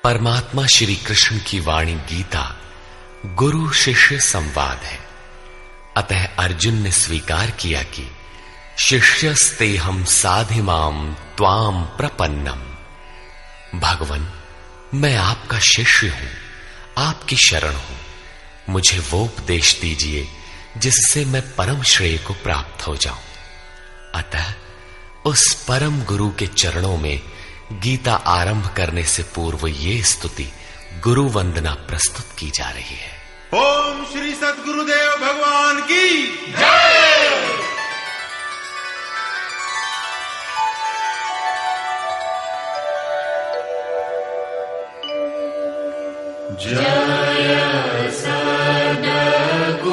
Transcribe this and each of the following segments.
परमात्मा श्री कृष्ण की वाणी गीता गुरु शिष्य संवाद है। अतः अर्जुन ने स्वीकार किया कि शिष्यस्तेहं साधिमाम त्वाम प्रपन्नम। भगवन, मैं आपका शिष्य हूं, आपकी शरण हूं। मुझे वो उपदेश दीजिए जिससे मैं परम श्रेय को प्राप्त हो जाऊं। अतः उस परम गुरु के चरणों में गीता आरंभ करने से पूर्व ये स्तुति गुरु वंदना प्रस्तुत की जा रही है। ओम श्री सद्गुरुदेव भगवान की जय। जय सद्गुरुदेवं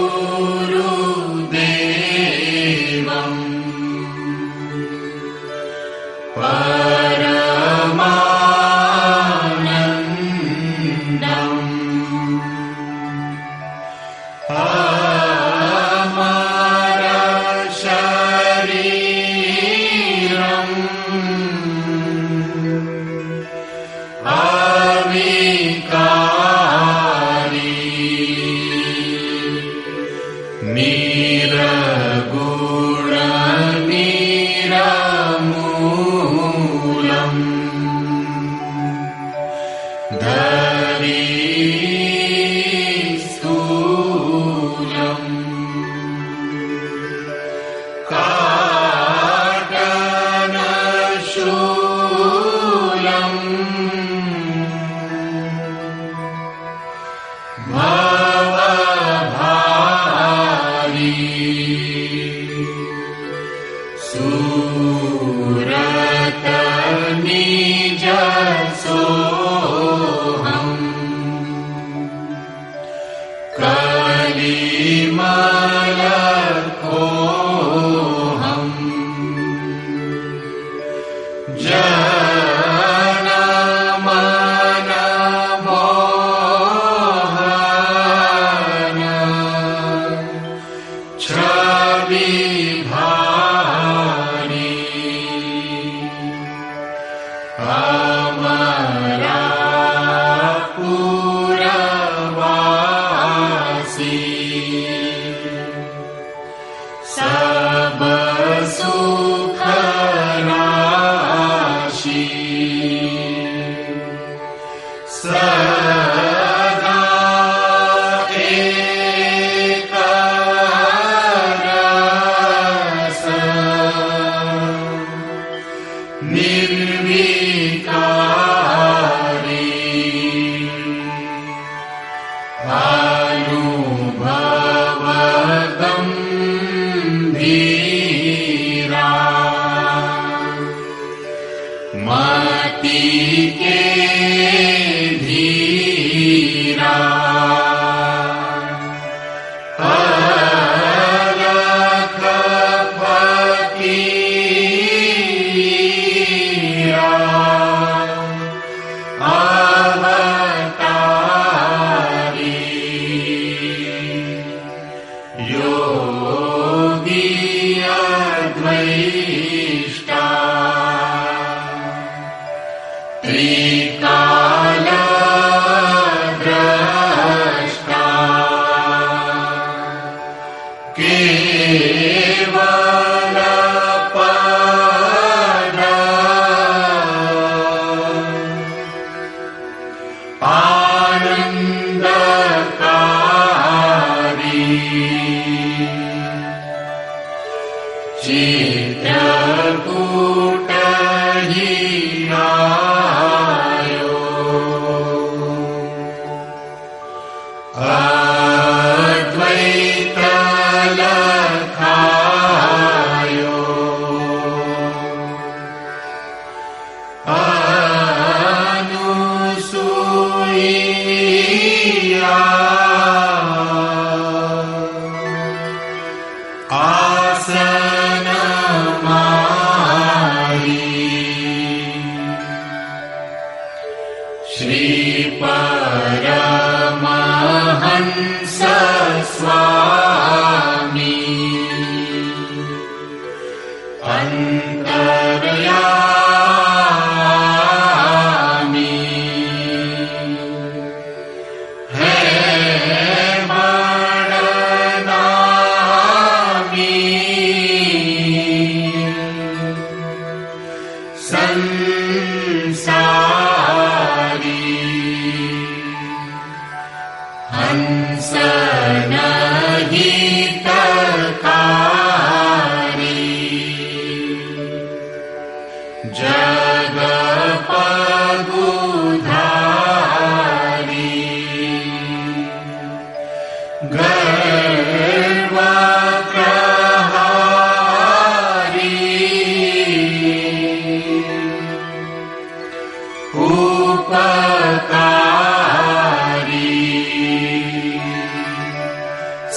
अंतर्यामी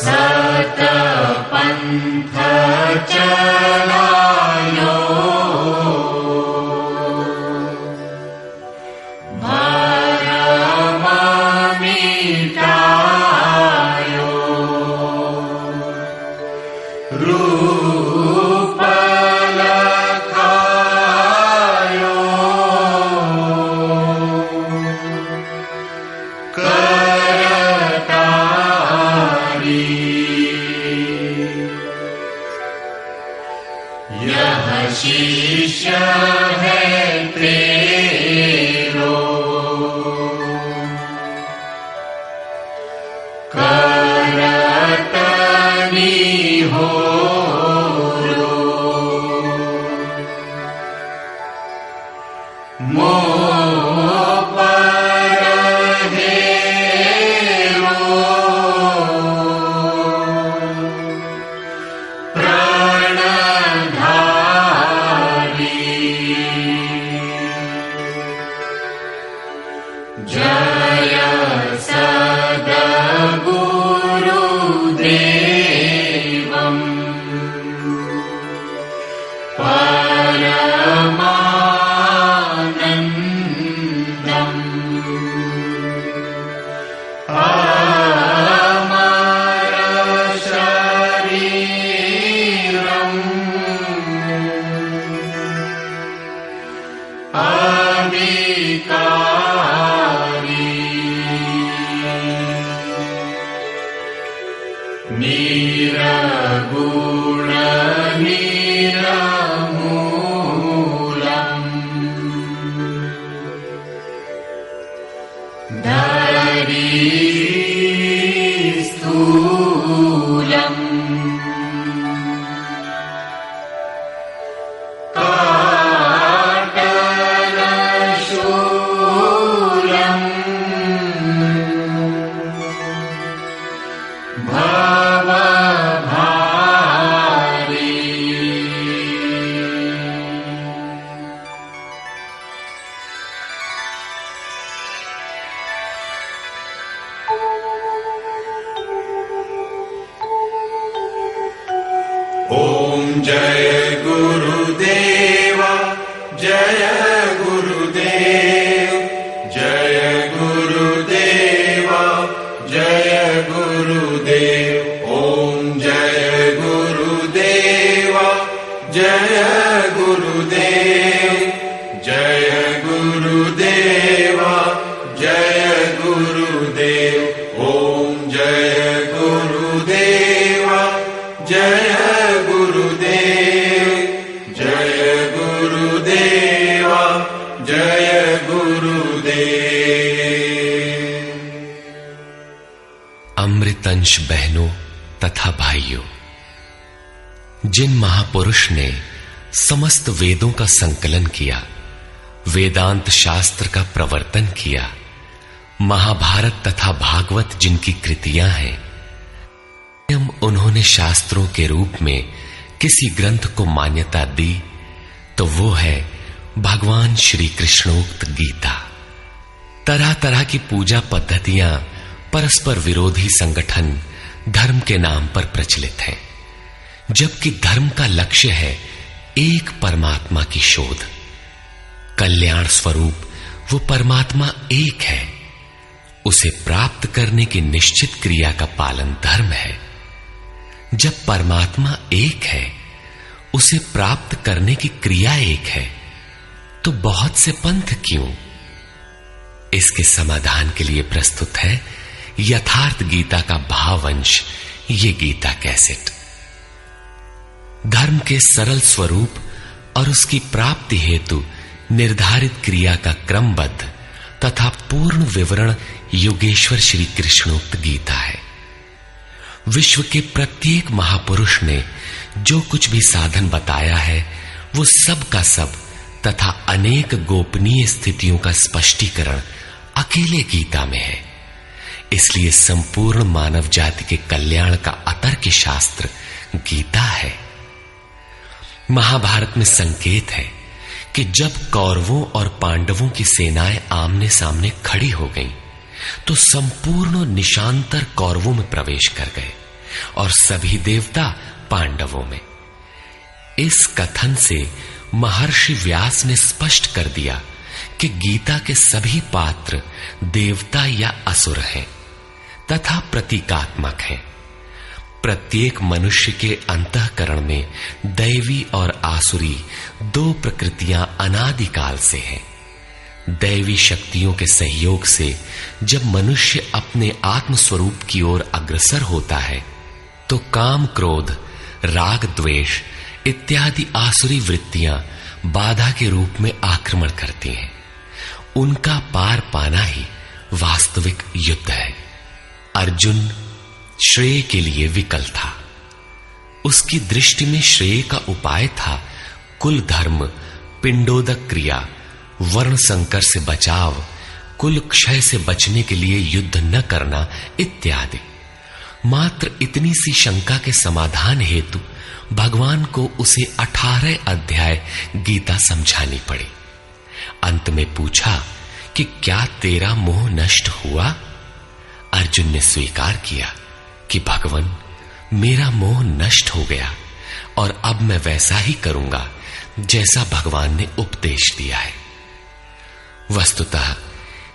सत पंथ चलायो भरम मिटायो रूप लखायो यह शिष्य है तेरो करतनी हो मोह पर हेरो जय सद्गुरुदेवम् परमानन्दम् अमर शरीरम् अविकारी निरगुण निरमूलम् धरी स्थूलम् काटलशूलम् भवभारी ओम जय गुरुदेव जय गुरुदेव जय गुरुदेव जय गुरुदेव ओम जय गुरुदेव जय गुरुदेव जय गुरुदेव जय गुरुदेव ओम जय गुरुदेव जय गुरुदेव जय गुरुदेव जय गुरुदेव। अमृतंश बहनों तथा भाइयों, जिन महापुरुष ने समस्त वेदों का संकलन किया, वेदांत शास्त्र का प्रवर्तन किया, महाभारत तथा भागवत जिनकी कृतियां हैं, उन्होंने शास्त्रों के रूप में किसी ग्रंथ को मान्यता दी तो वो है भगवान श्री कृष्णोक्त गीता। तरह तरह की पूजा पद्धतियां, परस्पर विरोधी संगठन धर्म के नाम पर प्रचलित हैं, जबकि धर्म का लक्ष्य है एक परमात्मा की शोध। कल्याण स्वरूप वो परमात्मा एक है, उसे प्राप्त करने की निश्चित क्रिया का पालन धर्म है। जब परमात्मा एक है, उसे प्राप्त करने की क्रिया एक है, तो बहुत से पंथ क्यों? इसके समाधान के लिए प्रस्तुत है यथार्थ गीता का भावांश, ये गीता कैसेट। धर्म के सरल स्वरूप और उसकी प्राप्ति हेतु निर्धारित क्रिया का क्रमबद्ध तथा पूर्ण विवरण योगेश्वर श्री कृष्णोक्त गीता है। विश्व के प्रत्येक महापुरुष ने जो कुछ भी साधन बताया है, वो सब का सब तथा अनेक गोपनीय स्थितियों का स्पष्टीकरण अकेले गीता में है। इसलिए संपूर्ण मानव जाति के कल्याण का अतर्क शास्त्र गीता है। महाभारत में संकेत है कि जब कौरवों और पांडवों की सेनाएं आमने सामने खड़ी हो गईं, तो संपूर्ण निशांतर कौरवों में प्रवेश कर गए और सभी देवता पांडवों में। इस कथन से महर्षि व्यास ने स्पष्ट कर दिया कि गीता के सभी पात्र देवता या असुर हैं तथा प्रतीकात्मक हैं। प्रत्येक मनुष्य के अंतःकरण में दैवी और आसुरी दो प्रकृतियां अनादिकाल से हैं। दैवी शक्तियों के सहयोग से जब मनुष्य अपने आत्म स्वरूप की ओर अग्रसर होता है, तो काम, क्रोध, राग, द्वेष इत्यादि आसुरी वृत्तियां बाधा के रूप में आक्रमण करती हैं। उनका पार पाना ही वास्तविक युद्ध है। अर्जुन श्रेय के लिए विकल था। उसकी दृष्टि में श्रेय का उपाय था कुल धर्म, पिंडोदक क्रिया, वर्ण संकर से बचाव, कुल क्षय से बचने के लिए युद्ध न करना इत्यादि। मात्र इतनी सी शंका के समाधान हेतु भगवान को उसे 18 अध्याय गीता समझानी पड़ी। अंत में पूछा कि क्या तेरा मोह नष्ट हुआ? अर्जुन ने स्वीकार किया कि भगवान, मेरा मोह नष्ट हो गया और अब मैं वैसा ही करूंगा जैसा भगवान ने उपदेश दिया है। वस्तुतः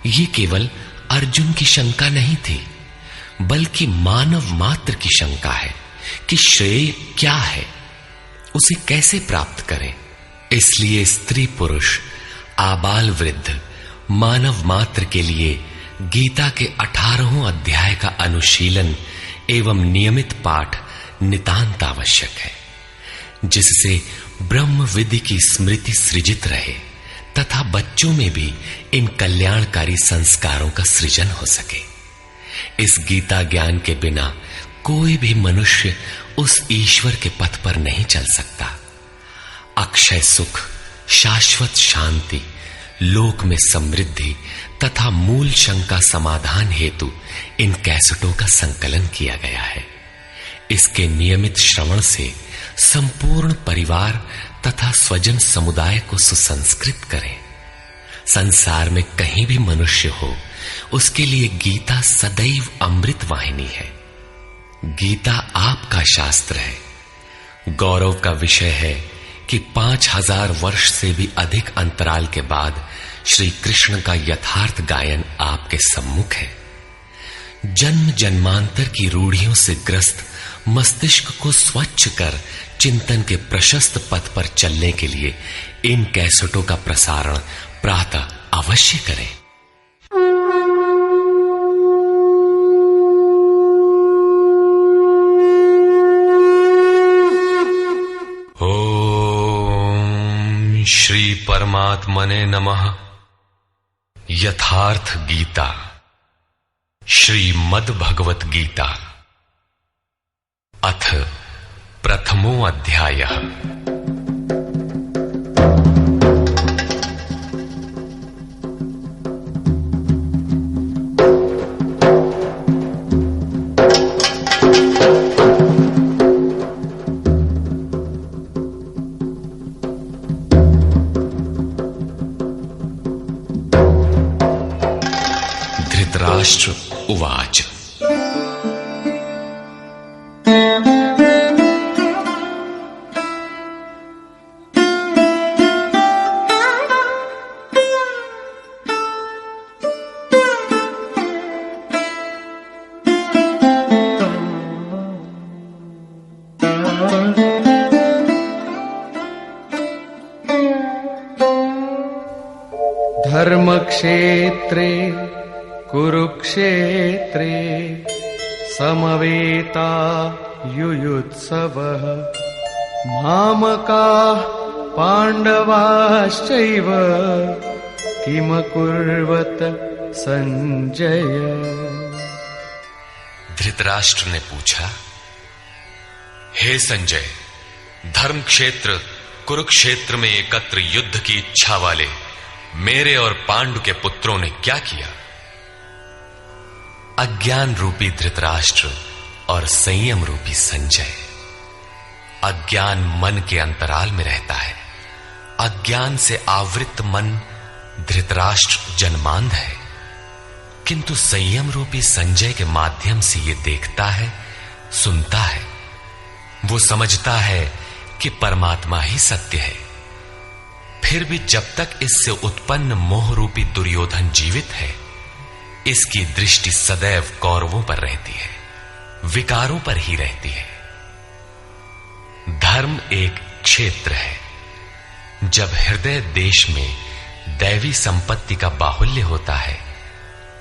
ये केवल अर्जुन की शंका नहीं थी, बल्कि मानव मात्र की शंका है कि श्रेय क्या है, उसे कैसे प्राप्त करें। इसलिए स्त्री पुरुष, आबाल वृद्ध, मानव मात्र के लिए गीता के 18 अध्याय का अनुशीलन एवं नियमित पाठ नितांत आवश्यक है, जिससे ब्रह्म विधि की स्मृति सृजित रहे तथा बच्चों में भी इन कल्याणकारी संस्कारों का सृजन हो सके। इस गीता ज्ञान के बिना कोई भी मनुष्य उस ईश्वर के पथ पर नहीं चल सकता। अक्षय सुख, शाश्वत शांति, लोक में समृद्धि तथा मूल शंका समाधान हेतु इन कैसेटों का संकलन किया गया है। इसके नियमित श्रवण से संपूर्ण परिवार तथा स्वजन समुदाय को सुसंस्कृत करें। संसार में कहीं भी मनुष्य हो, उसके लिए गीता सदैव अमृत वाहिनी है। गीता आपका शास्त्र है। गौरव का विषय है कि 5000 वर्ष से भी अधिक अंतराल के बाद श्री कृष्ण का यथार्थ गायन आपके सम्मुख है। जन्म जन्मांतर की रूढ़ियों से ग्रस्त मस्तिष्क को स्वच्छ कर चिंतन के प्रशस्त पथ पर चलने के लिए इन कैसेटों का प्रसारण प्रातः अवश्य करें। ओम श्री परमात्मने नमः। यथार्थ गीता, श्रीमद् भगवत गीता, अथ प्रथमो अध्यायः। धृतराष्ट्र उवाच। धर्मक्षेत्रे कुरुक्षेत्रे समवेता युयुत्सवः मामकाः पाण्डवाश्चैव किमकुर्वत संजय। धृतराष्ट्र ने पूछा, हे संजय, धर्म क्षेत्र कुरुक्षेत्र में एकत्र युद्ध की इच्छा वाले मेरे और पांडु के पुत्रों ने क्या किया? अज्ञान रूपी धृतराष्ट्र और संयम रूपी संजय। अज्ञान मन के अंतराल में रहता है अज्ञान से आवृत मन धृतराष्ट्र जन्मांध है, किंतु संयम रूपी संजय के माध्यम से यह देखता है, सुनता है। वो समझता है कि परमात्मा ही सत्य है। फिर भी जब तक इससे उत्पन्न मोह रूपी दुर्योधन जीवित है, इसकी दृष्टि सदैव कौरवों पर रहती है, विकारों पर ही रहती है। धर्म एक क्षेत्र है। जब हृदय देश में दैवी संपत्ति का बाहुल्य होता है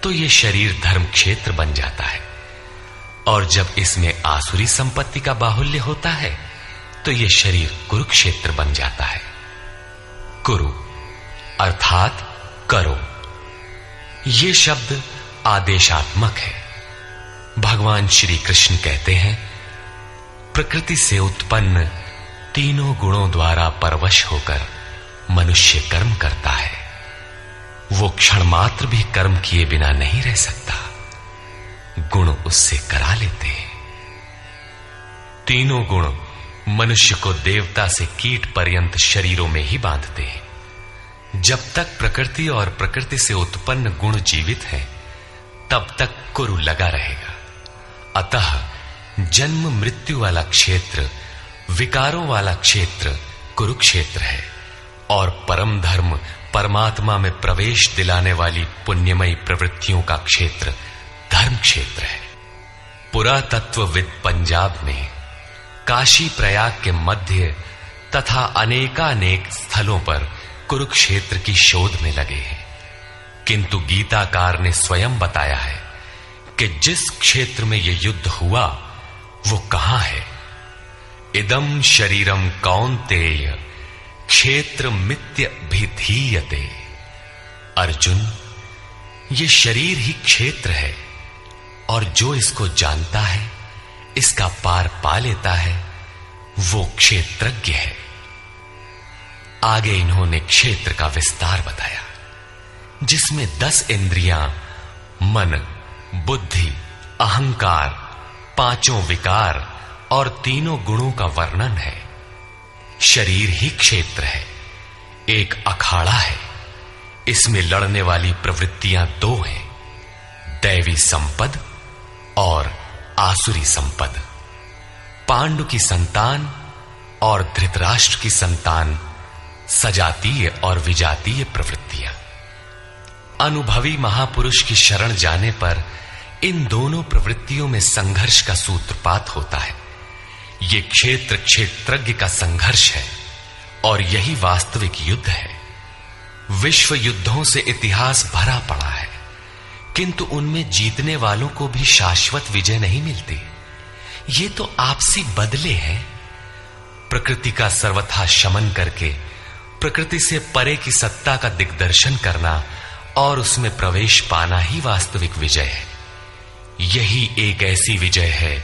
तो यह शरीर धर्म क्षेत्र बन जाता है, और जब इसमें आसुरी संपत्ति का बाहुल्य होता है तो यह शरीर कुरुक्षेत्र बन जाता है। कुरु अर्थात करो। यह शब्द आदेशात्मक है। भगवान श्री कृष्ण कहते हैं, प्रकृति से उत्पन्न तीनों गुणों द्वारा परवश होकर मनुष्य कर्म करता है। वो क्षण मात्र भी कर्म किए बिना नहीं रह सकता, गुण उससे करा लेते हैं। तीनों गुण मनुष्य को देवता से कीट पर्यंत शरीरों में ही बांधते हैं। जब तक प्रकृति और प्रकृति से उत्पन्न गुण जीवित हैं, तब तक कुरु लगा रहेगा। अतः जन्म मृत्यु वाला क्षेत्र, विकारों वाला क्षेत्र कुरुक्षेत्र है, और परम धर्म परमात्मा में प्रवेश दिलाने वाली पुण्यमयी प्रवृत्तियों का क्षेत्र धर्म क्षेत्र है। पुरातत्वविद पंजाब में काशी प्रयाग के मध्य तथा अनेकानेक स्थलों पर कुरुक्षेत्र की शोध में लगे हैं, किंतु गीताकार ने स्वयं बताया है कि जिस क्षेत्र में यह युद्ध हुआ वो कहां है। इदम शरीरम कौन्तेय क्षेत्र मित्य भिधीयते। अर्जुन, ये शरीर ही क्षेत्र है, और जो इसको जानता है, इसका पार पा लेता है, वो क्षेत्रज्ञ है। आगे इन्होंने क्षेत्र का विस्तार बताया, जिसमें 10 इंद्रियां, मन, बुद्धि, अहंकार, 5 विकार और 3 गुणों का वर्णन है। शरीर ही क्षेत्र है, एक अखाड़ा है। इसमें लड़ने वाली प्रवृत्तियां 2 हैं, दैवी संपद और आसुरी संपद। पांडु की संतान और धृतराष्ट्र की संतान सजातीय और विजातीय प्रवृत्तियां। अनुभवी महापुरुष की शरण जाने पर इन दोनों प्रवृत्तियों में संघर्ष का सूत्रपात होता है। यह क्षेत्र क्षेत्रज्ञ का संघर्ष है, और यही वास्तविक युद्ध है। विश्व युद्धों से इतिहास भरा पड़ा है, किंतु उनमें जीतने वालों को भी शाश्वत विजय नहीं मिलती। ये तो आपसी बदले हैं। प्रकृति का सर्वथा शमन करके प्रकृति से परे की सत्ता का दिग्दर्शन करना और उसमें प्रवेश पाना ही वास्तविक विजय है। यही एक ऐसी विजय है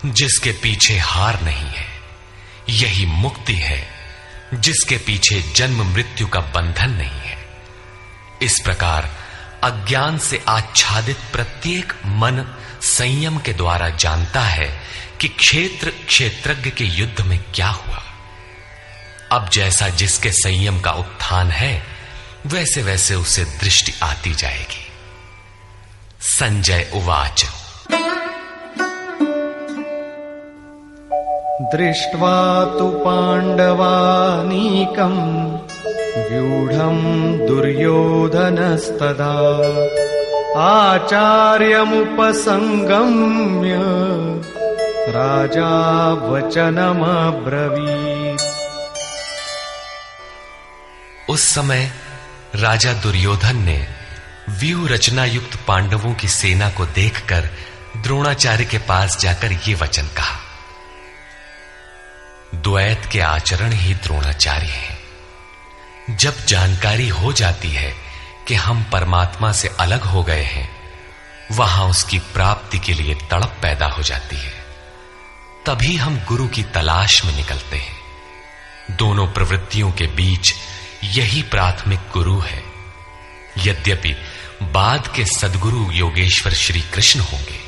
जिसके पीछे हार नहीं है। यही मुक्ति है जिसके पीछे जन्म मृत्यु का बंधन नहीं है। इस प्रकार अज्ञान से आच्छादित प्रत्येक मन संयम के द्वारा जानता है कि क्षेत्र क्षेत्रज्ञ के युद्ध में क्या हुआ। अब जैसा जिसके संयम का उत्थान है, वैसे वैसे उसे दृष्टि आती जाएगी। संजय उवाच। दृष्ट्वा तु पाण्डवानीकम् व्यूढम् दुर्योधनस्तदा आचार्यमुपसंगम्य राजा वचनमब्रवीत्। उस समय राजा दुर्योधन ने व्यूह रचना युक्त पांडवों की सेना को देखकर द्रोणाचार्य के पास जाकर ये वचन कहा। द्वैत के आचरण ही द्रोणाचार्य हैं। जब जानकारी हो जाती है कि हम परमात्मा से अलग हो गए हैं, वहां उसकी प्राप्ति के लिए तड़प पैदा हो जाती है। तभी हम गुरु की तलाश में निकलते हैं। दोनों प्रवृत्तियों के बीच यही प्राथमिक गुरु है। यद्यपि बाद के सद्गुरु योगेश्वर श्री कृष्ण होंगे,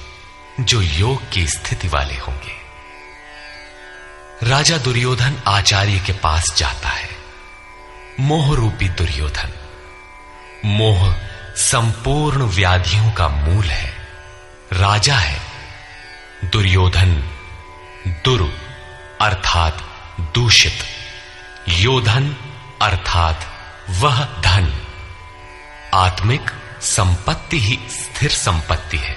जो योग की स्थिति वाले होंगे। राजा दुर्योधन आचार्य के पास जाता है। मोह रूपी दुर्योधन। मोह संपूर्ण व्याधियों का मूल है, राजा है। दुर्योधन दुरु अर्थात दूषित, योधन अर्थात वह धन। आत्मिक संपत्ति ही स्थिर संपत्ति है,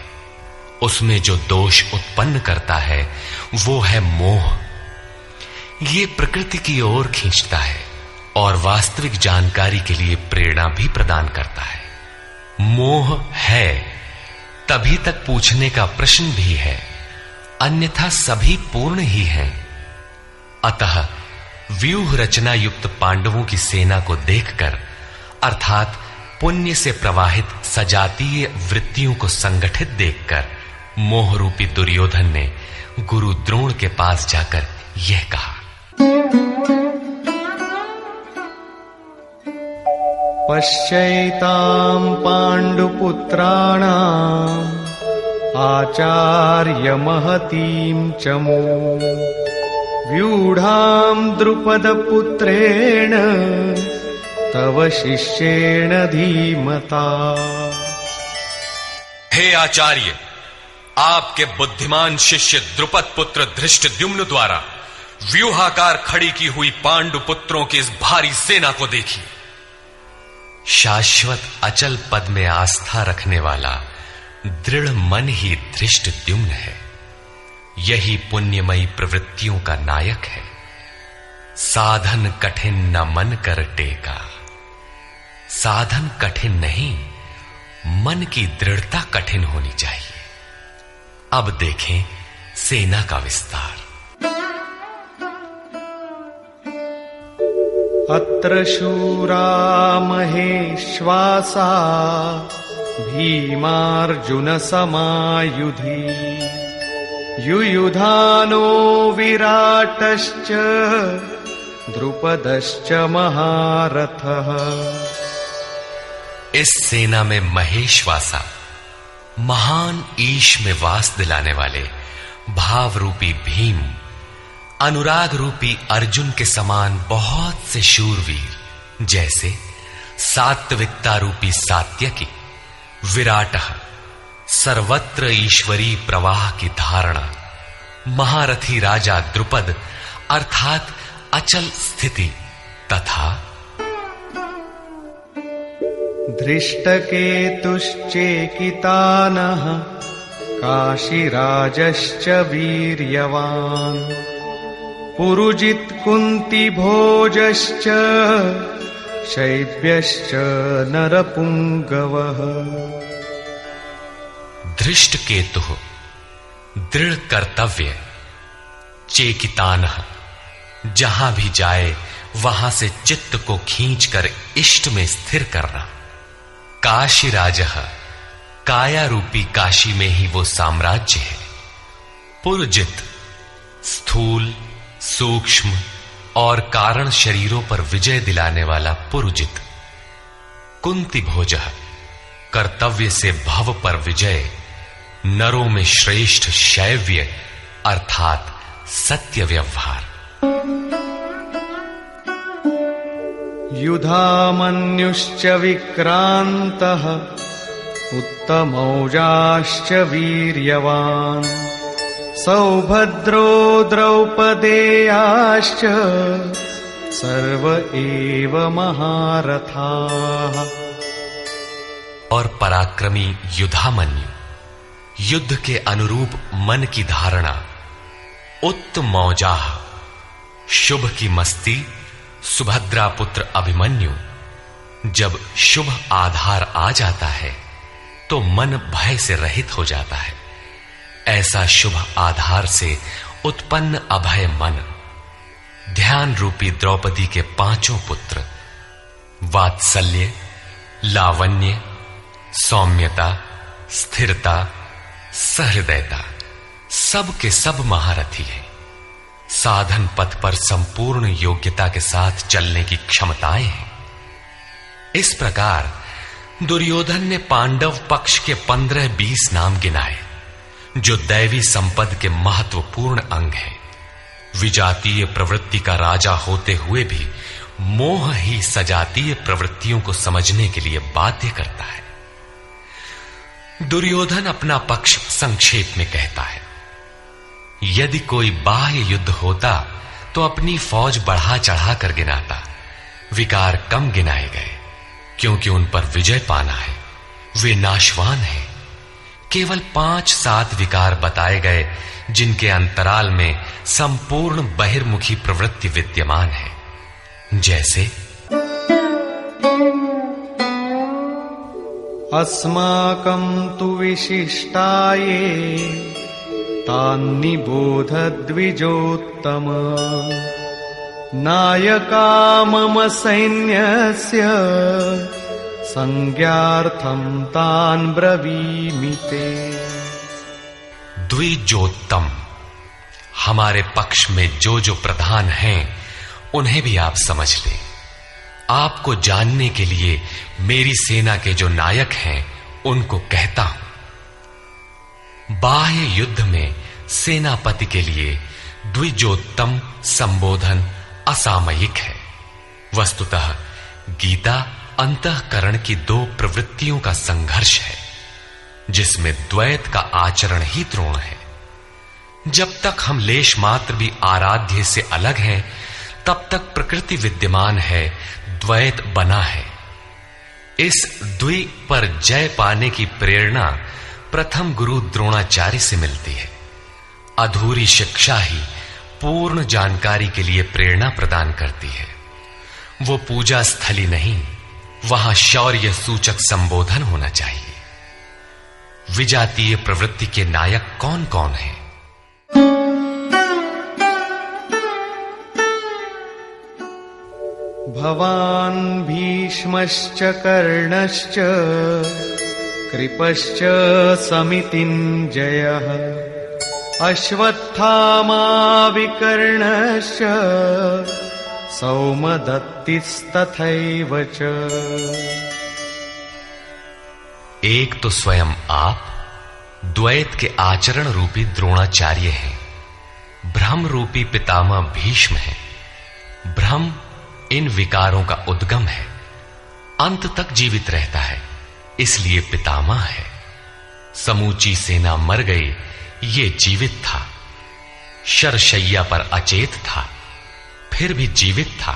उसमें जो दोष उत्पन्न करता है वो है मोह। ये प्रकृति की ओर खींचता है और वास्तविक जानकारी के लिए प्रेरणा भी प्रदान करता है। मोह है तभी तक पूछने का प्रश्न भी है, अन्यथा सभी पूर्ण ही हैं। अतः व्यूह रचना युक्त पांडवों की सेना को देखकर, अर्थात पुण्य से प्रवाहित सजातीय वृत्तियों को संगठित देखकर, मोह रूपी दुर्योधन ने गुरु द्रोण के पास जाकर यह कहा, पश्यैतां पांडुपुत्राणां आचार्य महतीं चमू व्यूढ़ां द्रुपदपुत्रेण तव शिष्येण धीमता। हे आचार्य, आपके बुद्धिमान शिष्य द्रुपद पुत्र धृष्टद्युम्न द्वारा व्यूहाकार खड़ी की हुई पांडु पुत्रों की इस भारी सेना को देखिए। शाश्वत अचल पद में आस्था रखने वाला दृढ़ मन ही धृष्टद्युम्न है। यही पुण्यमयी प्रवृत्तियों का नायक है। साधन कठिन न मन कर टेका। साधन कठिन नहीं, मन की दृढ़ता कठिन होनी चाहिए। अब देखें सेना का विस्तार। अत्र शूरा महेश्वासा भीमार्जुन समायुधि युयुधानो विराटश्च द्रुपदश्च महारथः। इस सेना में महेश्वासा, महान ईश में वास दिलाने वाले भाव रूपी भीम, अनुराग रूपी अर्जुन के समान बहुत से शूरवीर, जैसे सात्विकता रूपी सात्यकी, विराट सर्वत्र ईश्वरी प्रवाह की धारणा, महारथी राजा द्रुपद अर्थात अचल स्थिति, तथा धृष्टकेतुश्चेकितानः काशीराजश्च वीर्यवान् पुरुजित् कुन्तिभोजश्च शैब्यश्च नरपुंगवः। धृष्टकेतु दृढ़ कर्तव्य, चेकितानः जहां भी जाए वहां से चित्त को खींचकर इष्ट में स्थिर करना, काशीराजः काया रूपी काशी में ही वो साम्राज्य है, पुरजित स्थूल सूक्ष्म और कारण शरीरों पर विजय दिलाने वाला पुरुजित, कुंती भोजः कर्तव्य से भव पर विजय, नरों में श्रेष्ठ शैव्य अर्थात सत्य व्यवहार। युधामन्युश्च विक्रान्तः उत्तमौजाश्च वीर्यवान् सौभद्रो द्रौपदेयाश्च सर्व एव महारथाः। और पराक्रमी युधामन्यु, युद्ध के अनुरूप मन की धारणा, उत्तमौजाः शुभ की मस्ती, सुभद्रा पुत्र अभिमन्यु। जब शुभ आधार आ जाता है तो मन भय से रहित हो जाता है। ऐसा शुभ आधार से उत्पन्न अभय मन, ध्यान रूपी द्रौपदी के पांचों पुत्र वात्सल्य, लावण्य, सौम्यता, स्थिरता, सहृदयता, सब के सब महारथी है। साधन पथ पर संपूर्ण योग्यता के साथ चलने की क्षमताएं हैं। इस प्रकार दुर्योधन ने पांडव पक्ष के 15-20 नाम गिनाए, जो दैवी संपद के महत्वपूर्ण अंग है। विजातीय प्रवृत्ति का राजा होते हुए भी मोह ही सजातीय प्रवृत्तियों को समझने के लिए बाध्य करता है। दुर्योधन अपना पक्ष संक्षेप में कहता है, यदि कोई बाह्य युद्ध होता तो अपनी फौज बढ़ा चढ़ा कर गिनाता, विकार कम गिनाए गए, क्योंकि उन पर विजय पाना है, वे नाशवान हैं। केवल 5-7 विकार बताए गए, जिनके अंतराल में संपूर्ण बहिर्मुखी प्रवृत्ति विद्यमान है, जैसे अस्माकं तु विशिष्टाये तान्निबोध द्विजोत्तम नायका मम सैन्यस्य संज्ञार्थं तान् ब्रवीमि ते। द्विजोत्तम, हमारे पक्ष में जो जो प्रधान हैं उन्हें भी आप समझ लें। आपको जानने के लिए मेरी सेना के जो नायक हैं उनको कहता हूं। बाह्य युद्ध में सेनापति के लिए द्विजोत्तम संबोधन असामयिक है। वस्तुतः गीता अंतःकरण की 2 प्रवृत्तियों का संघर्ष है, जिसमें द्वैत का आचरण ही द्रोण है। जब तक हम लेश मात्र भी आराध्य से अलग हैं, तब तक प्रकृति विद्यमान है, द्वैत बना है। इस द्वि पर जय पाने की प्रेरणा प्रथम गुरु द्रोणाचार्य से मिलती है। अधूरी शिक्षा ही पूर्ण जानकारी के लिए प्रेरणा प्रदान करती है। वो पूजा स्थली नहीं, वहां शौर्य सूचक संबोधन होना चाहिए। विजातीय प्रवृत्ति के नायक कौन कौन हैं? भवान् भीष्मश्च कर्णश्च कृपश्च समितिञ्जयः अश्वत्थामा विकर्णश्च सौमदत्तिस्तथैव च। एक तो स्वयं आप द्वैत के आचरण रूपी द्रोणाचार्य हैं। भ्रम रूपी पितामह भीष्म है। भ्रम इन विकारों का उद्गम है, अंत तक जीवित रहता है, इसलिए पितामह है। समूची सेना मर गई, ये जीवित था। शरशैया पर अचेत था, फिर भी जीवित था।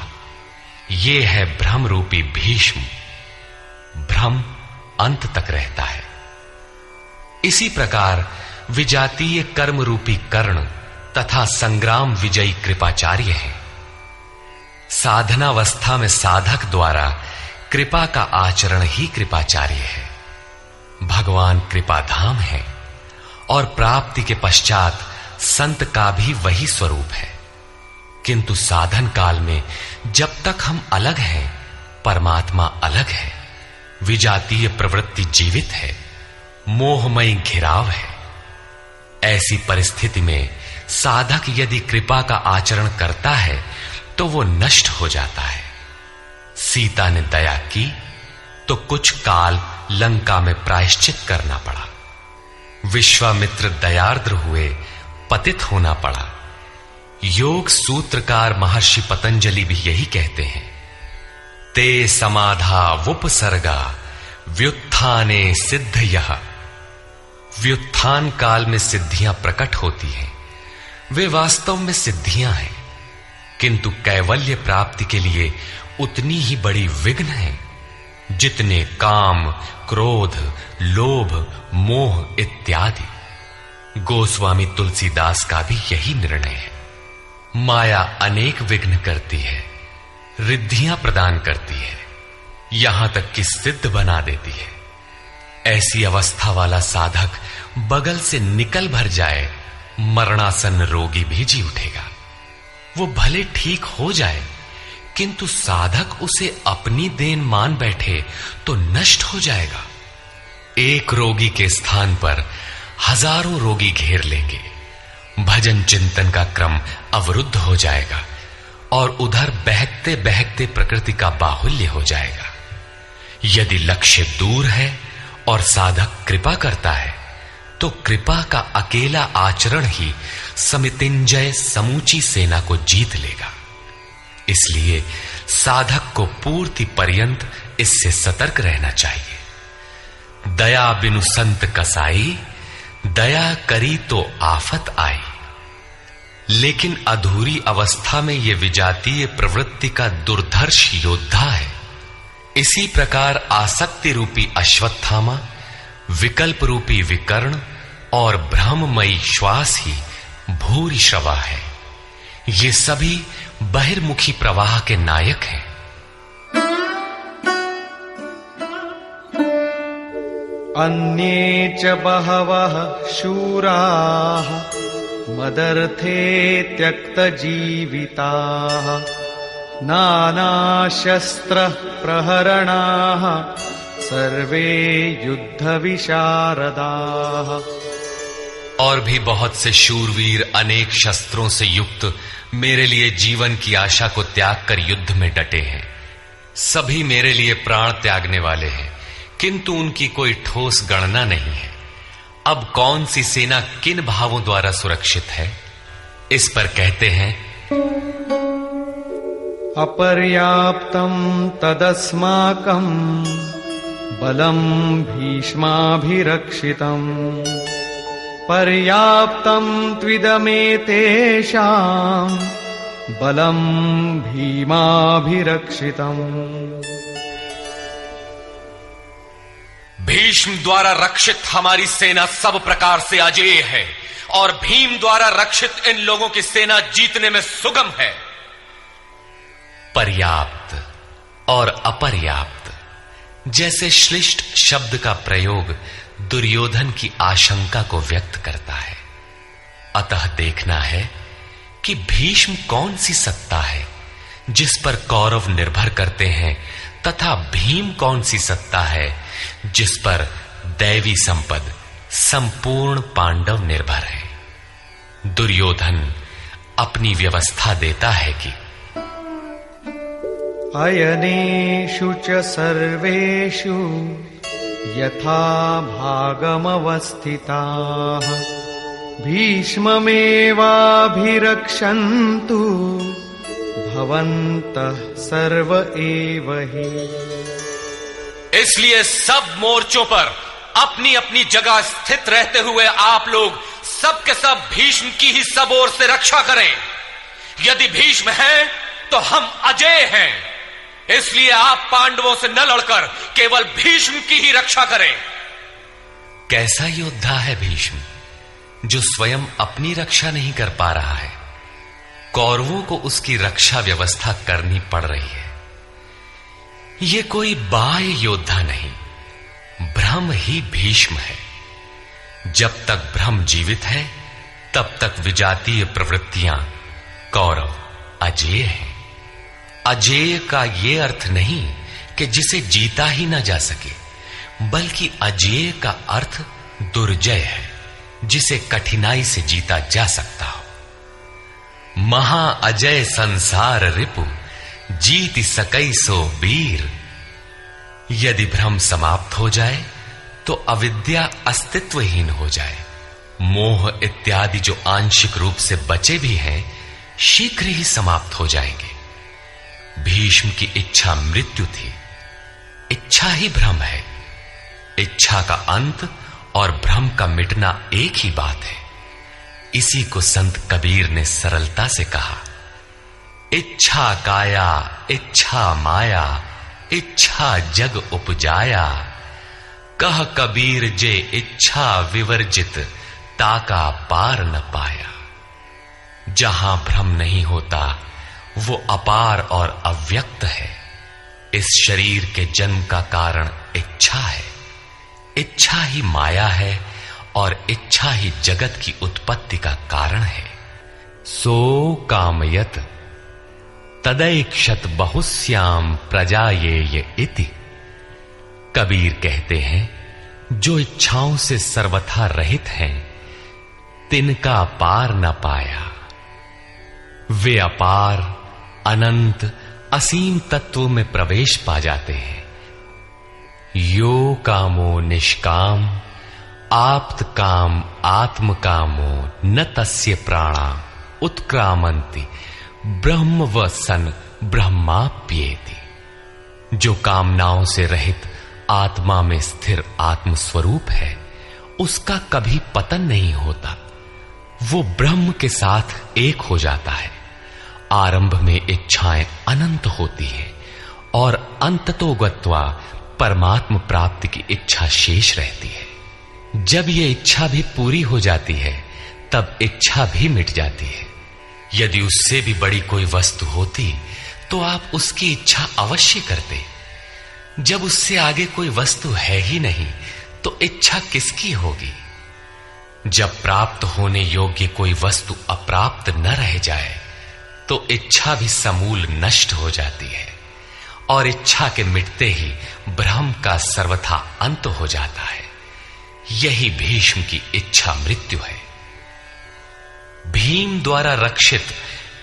ये है भ्रम रूपी भीष्म। भ्रम अंत तक रहता है। इसी प्रकार विजातीय कर्म रूपी कर्ण तथा संग्राम विजयी कृपाचार्य है। साधनावस्था में साधक द्वारा कृपा का आचरण ही कृपाचार्य है। भगवान कृपाधाम है और प्राप्ति के पश्चात संत का भी वही स्वरूप है। किंतु साधन काल में जब तक हम अलग हैं, परमात्मा अलग है। विजातीय प्रवृत्ति जीवित है, मोहमयी घिराव है। ऐसी परिस्थिति में साधक यदि कृपा का आचरण करता है तो वो नष्ट हो जाता है। सीता ने दया की तो कुछ काल लंका में प्रायश्चित करना पड़ा। विश्वामित्र दयार्द्र हुए, पतित होना पड़ा। योग सूत्रकार महर्षि पतंजलि भी यही कहते हैं, ते समाधा वुपसर्गा व्युत्थाने सिद्धयः। व्युत्थान काल में सिद्धियां प्रकट होती हैं, वे वास्तव में सिद्धियां हैं, किंतु कैवल्य प्राप्ति के लिए उतनी ही बड़ी विघ्न है जितने काम, क्रोध, लोभ, मोह इत्यादि। गोस्वामी तुलसीदास का भी यही निर्णय है। माया अनेक विघ्न करती है, रिद्धियां प्रदान करती है, यहां तक कि सिद्ध बना देती है। ऐसी अवस्था वाला साधक बगल से निकल भर जाए, मरणासन रोगी भी जी उठेगा। वो भले ठीक हो जाए, किंतु साधक उसे अपनी देन मान बैठे तो नष्ट हो जाएगा। एक रोगी के स्थान पर हजारों रोगी घेर लेंगे। भजन चिंतन का क्रम अवरुद्ध हो जाएगा और उधर बहकते बहकते प्रकृति का बाहुल्य हो जाएगा। यदि लक्ष्य दूर है और साधक कृपा करता है तो कृपा का अकेला आचरण ही समितिंजय समूची सेना को जीत लेगा। इसलिए साधक को पूर्ति पर्यंत इससे सतर्क रहना चाहिए। दया बिनु संत कसाई, दया करी तो आफत आई। लेकिन अधूरी अवस्था में यह विजातीय प्रवृत्ति का दुर्धर्ष योद्धा है। इसी प्रकार आसक्ति रूपी अश्वत्थामा, विकल्प रूपी विकर्ण और भ्रममयी श्वास ही भूरिश्रवा है। ये सभी बहिर्मुखी प्रवाह के नायक हैं। अन्ये च बहवः शूराः मदर्थे त्यक्तजीविताः नानाशस्त्र प्रहरणाः सर्वे युद्धविशारदाः। और भी बहुत से शूरवीर अनेक शस्त्रों से युक्त मेरे लिए जीवन की आशा को त्याग कर युद्ध में डटे हैं। सभी मेरे लिए प्राण त्यागने वाले हैं, किंतु उनकी कोई ठोस गणना नहीं है। अब कौन सी सेना किन भावों द्वारा सुरक्षित है, इस पर कहते हैं अपर्याप्तं तदस्माकं बलं भीष्माभिरक्षितम् पर्याप्तं त्विदमेतेषां बलं भीमाभिरक्षितम्। भीष्म द्वारा रक्षित हमारी सेना सब प्रकार से अजेय है और भीम द्वारा रक्षित इन लोगों की सेना जीतने में सुगम है। पर्याप्त और अपर्याप्त जैसे श्लिष्ट शब्द का प्रयोग दुर्योधन की आशंका को व्यक्त करता है। अतः देखना है कि भीष्म कौन सी सत्ता है जिस पर कौरव निर्भर करते हैं, तथा भीम कौन सी सत्ता है जिस पर दैवी संपद संपूर्ण पांडव निर्भर है। दुर्योधन अपनी व्यवस्था देता है कि अयनेषु च सर्वेषु यथा भागमवस्थिताः भीष्ममेवाभिरक्षन्तु भवन्तः सर्व एव हि। इसलिए सब मोर्चों पर अपनी अपनी जगह स्थित रहते हुए आप लोग सब के सब भीष्म की ही सब ओर से रक्षा करें। यदि भीष्म हैं तो हम अजेय हैं, इसलिए आप पांडवों से न लड़कर केवल भीष्म की ही रक्षा करें। कैसा योद्धा है भीष्म, जो स्वयं अपनी रक्षा नहीं कर पा रहा है, कौरवों को उसकी रक्षा व्यवस्था करनी पड़ रही है। यह कोई बाह्य योद्धा नहीं, ब्रह्म ही भीष्म है। जब तक ब्रह्म जीवित है तब तक विजातीय प्रवृत्तियां कौरव अजेय हैं। अजेय का यह अर्थ नहीं कि जिसे जीता ही ना जा सके, बल्कि अजेय का अर्थ दुर्जय है, जिसे कठिनाई से जीता जा सकता हो। महा अजय संसार रिपु जीति सकई सो वीर। यदि भ्रम समाप्त हो जाए तो अविद्या अस्तित्वहीन हो जाए। मोह इत्यादि जो आंशिक रूप से बचे भी हैं, शीघ्र ही समाप्त हो जाएंगे। भीष्म की इच्छा मृत्यु थी, इच्छा ही भ्रम है। इच्छा का अंत और भ्रम का मिटना एक ही बात है। इसी को संत कबीर ने सरलता से कहा, इच्छा काया इच्छा माया इच्छा जग उपजाया। कह कबीर जे इच्छा विवर्जित ताका पार न पाया। जहां भ्रम नहीं होता वो अपार और अव्यक्त है। इस शरीर के जन्म का कारण इच्छा है, इच्छा ही माया है और इच्छा ही जगत की उत्पत्ति का कारण है। सो कामयत तदैक्षत बहुश्याम प्रजायेय इति। कबीर कहते हैं, जो इच्छाओं से सर्वथा रहित हैं, तिनका पार न पाया। वे अपार अनंत असीम तत्व में प्रवेश पा जाते हैं। यो कामो निष्काम आप्त काम आत्म कामो न तस्य प्राणा उत्क्रामंति ब्रह्म व सन ब्रह्माप्येति। जो कामनाओं से रहित आत्मा में स्थिर आत्म स्वरूप है, उसका कभी पतन नहीं होता। वो ब्रह्म के साथ एक हो जाता है। आरंभ में इच्छाएं अनंत होती हैं और अंततो गत्वा परमात्म प्राप्ति की इच्छा शेष रहती है। जब ये इच्छा भी पूरी हो जाती है, तब इच्छा भी मिट जाती है। यदि उससे भी बड़ी कोई वस्तु होती तो आप उसकी इच्छा अवश्य करते। जब उससे आगे कोई वस्तु है ही नहीं, तो इच्छा किसकी होगी? जब प्राप्त होने योग्य कोई वस्तु अप्राप्त न रह जाए, तो इच्छा भी समूल नष्ट हो जाती है और इच्छा के मिटते ही ब्रह्म का सर्वथा अंत हो जाता है। यही भीष्म की इच्छा मृत्यु है। भीम द्वारा रक्षित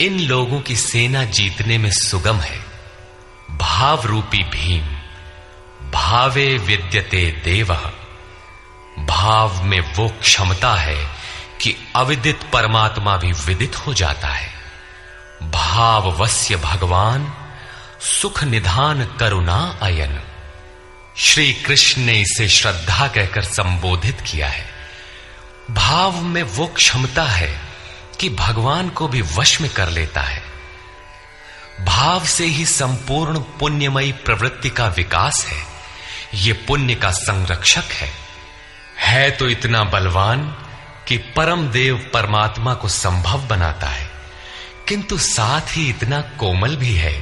इन लोगों की सेना जीतने में सुगम है। भाव रूपी भीम भावे विद्यते देवः। भाव में वो क्षमता है कि अविदित परमात्मा भी विदित हो जाता है। भाववस्य भगवान सुख निधान करुणा अयन। श्री कृष्ण ने इसे श्रद्धा कहकर संबोधित किया है। भाव में वो क्षमता है कि भगवान को भी वश में कर लेता है। भाव से ही संपूर्ण पुण्यमयी प्रवृत्ति का विकास है। ये पुण्य का संरक्षक है तो इतना बलवान कि परम देव परमात्मा को संभव बनाता है, किंतु साथ ही इतना कोमल भी है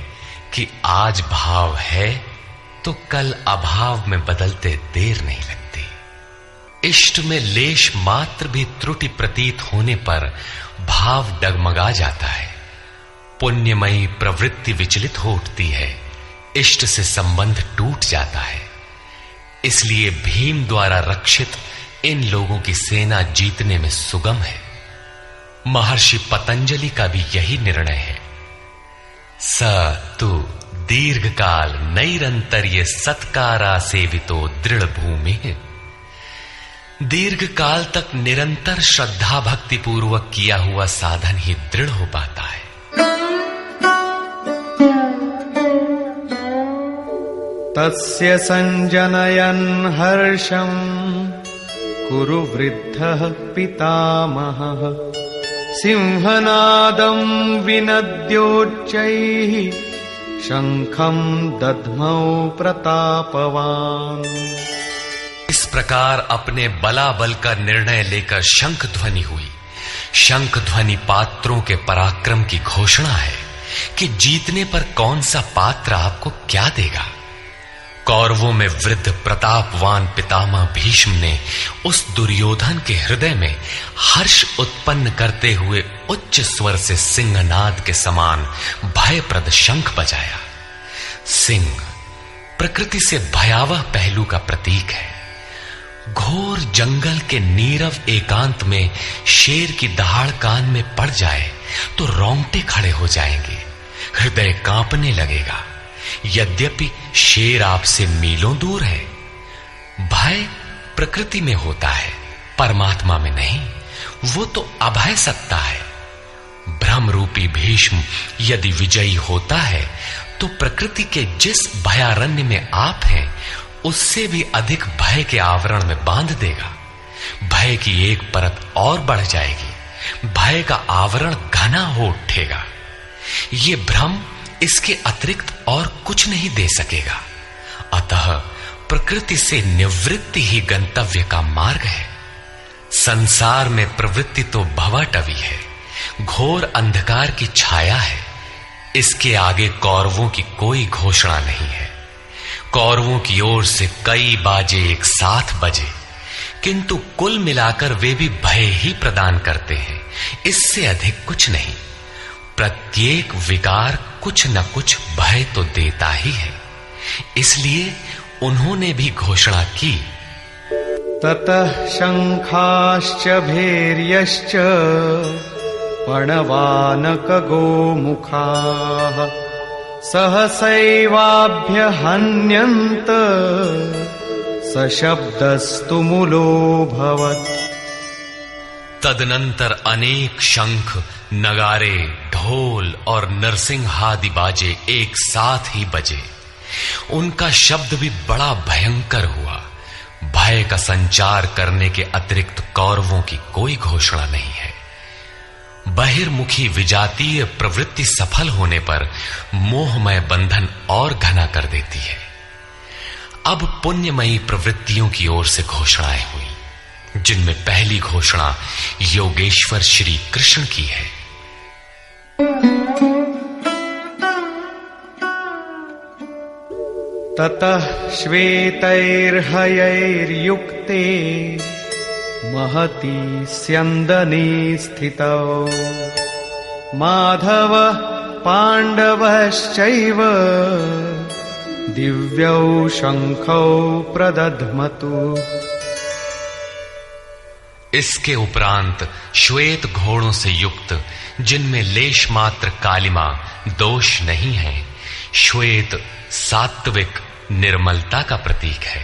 कि आज भाव है तो कल अभाव में बदलते देर नहीं लगती। इष्ट में लेश मात्र भी त्रुटि प्रतीत होने पर भाव डगमगा जाता है। पुण्यमयी प्रवृत्ति विचलित हो उठती है, इष्ट से संबंध टूट जाता है। इसलिए भीम द्वारा रक्षित इन लोगों की सेना जीतने में सुगम है। महर्षि पतंजलि का भी यही निर्णय है। स तु दीर्घ काल नैरंतर्य सत्कारा सेवितो दृढ़ भूमि। दीर्घ काल तक निरंतर श्रद्धा भक्ति पूर्वक किया हुआ साधन ही दृढ़ हो पाता है। तस्य संजनयन् हर्षं कुरु वृद्धः पितामहः। सिंहनादं विनद्योच्चैः शंखं दध्मौ प्रतापवान्। इस प्रकार अपने बलाबल का निर्णय लेकर शंख ध्वनि हुई। शंख ध्वनि पात्रों के पराक्रम की घोषणा है कि जीतने पर कौन सा पात्र आपको क्या देगा। कौरवों में वृद्ध प्रतापवान पितामह भीष्म ने उस दुर्योधन के हृदय में हर्ष उत्पन्न करते हुए उच्च स्वर से सिंहनाद के समान भयप्रद शंख बजाया। सिंह प्रकृति से भयावह पहलू का प्रतीक है। घोर जंगल के नीरव एकांत में शेर की दहाड़ कान में पड़ जाए तो रोंगटे खड़े हो जाएंगे, हृदय कांपने लगेगा। यद्यपि शेर आपसे मीलों दूर है। भय प्रकृति में होता है, परमात्मा में नहीं। वो तो अभय सत्ता है। भ्रम रूपी भीष्म यदि विजयी होता है तो प्रकृति के जिस भयारण्य में आप हैं, उससे भी अधिक भय के आवरण में बांध देगा। भय की एक परत और बढ़ जाएगी, भय का आवरण घना हो उठेगा। ये भ्रम इसके अतिरिक्त और कुछ नहीं दे सकेगा। अतः प्रकृति से निवृत्ति ही गंतव्य का मार्ग है। संसार में प्रवृत्ति तो भवाटवी है, घोर अंधकार की छाया है। इसके आगे कौरवों की कोई घोषणा नहीं है। कौरवों की ओर से कई बाजे एक साथ बजे, किंतु कुल मिलाकर वे भी भय ही प्रदान करते हैं, इससे अधिक कुछ नहीं। प्रत्येक विकार कुछ न कुछ भय तो देता ही है। इसलिए उन्होंने भी घोषणा की, ततः शंखाश्च भैर्यश्च पणवानक गोमुखाः सहसैवाभ्यहन्यन्त सशब्दस्तु मूलोऽभवत्। तदनंतर अनेक शंख, नगारे, ढोल और नरसिंहादि बाजे एक साथ ही बजे। उनका शब्द भी बड़ा भयंकर हुआ। भय का संचार करने के अतिरिक्त कौरवों की कोई घोषणा नहीं है। बहिर्मुखी विजातीय प्रवृत्ति सफल होने पर मोहमय बंधन और घना कर देती है। अब पुण्यमयी प्रवृत्तियों की ओर से घोषणाएं हुई, जिनमें पहली घोषणा योगेश्वर श्री कृष्ण की है। ततः श्वेतैर्हयैर्युक्ते महती स्यन्दने स्थितौ माधव पाण्डवश्चैव दिव्यौ शंखौ प्रदध्मतु। इसके उपरांत श्वेत घोड़ों से युक्त, जिनमें लेश मात्र कालिमा दोष नहीं है, श्वेत सात्विक निर्मलता का प्रतीक है।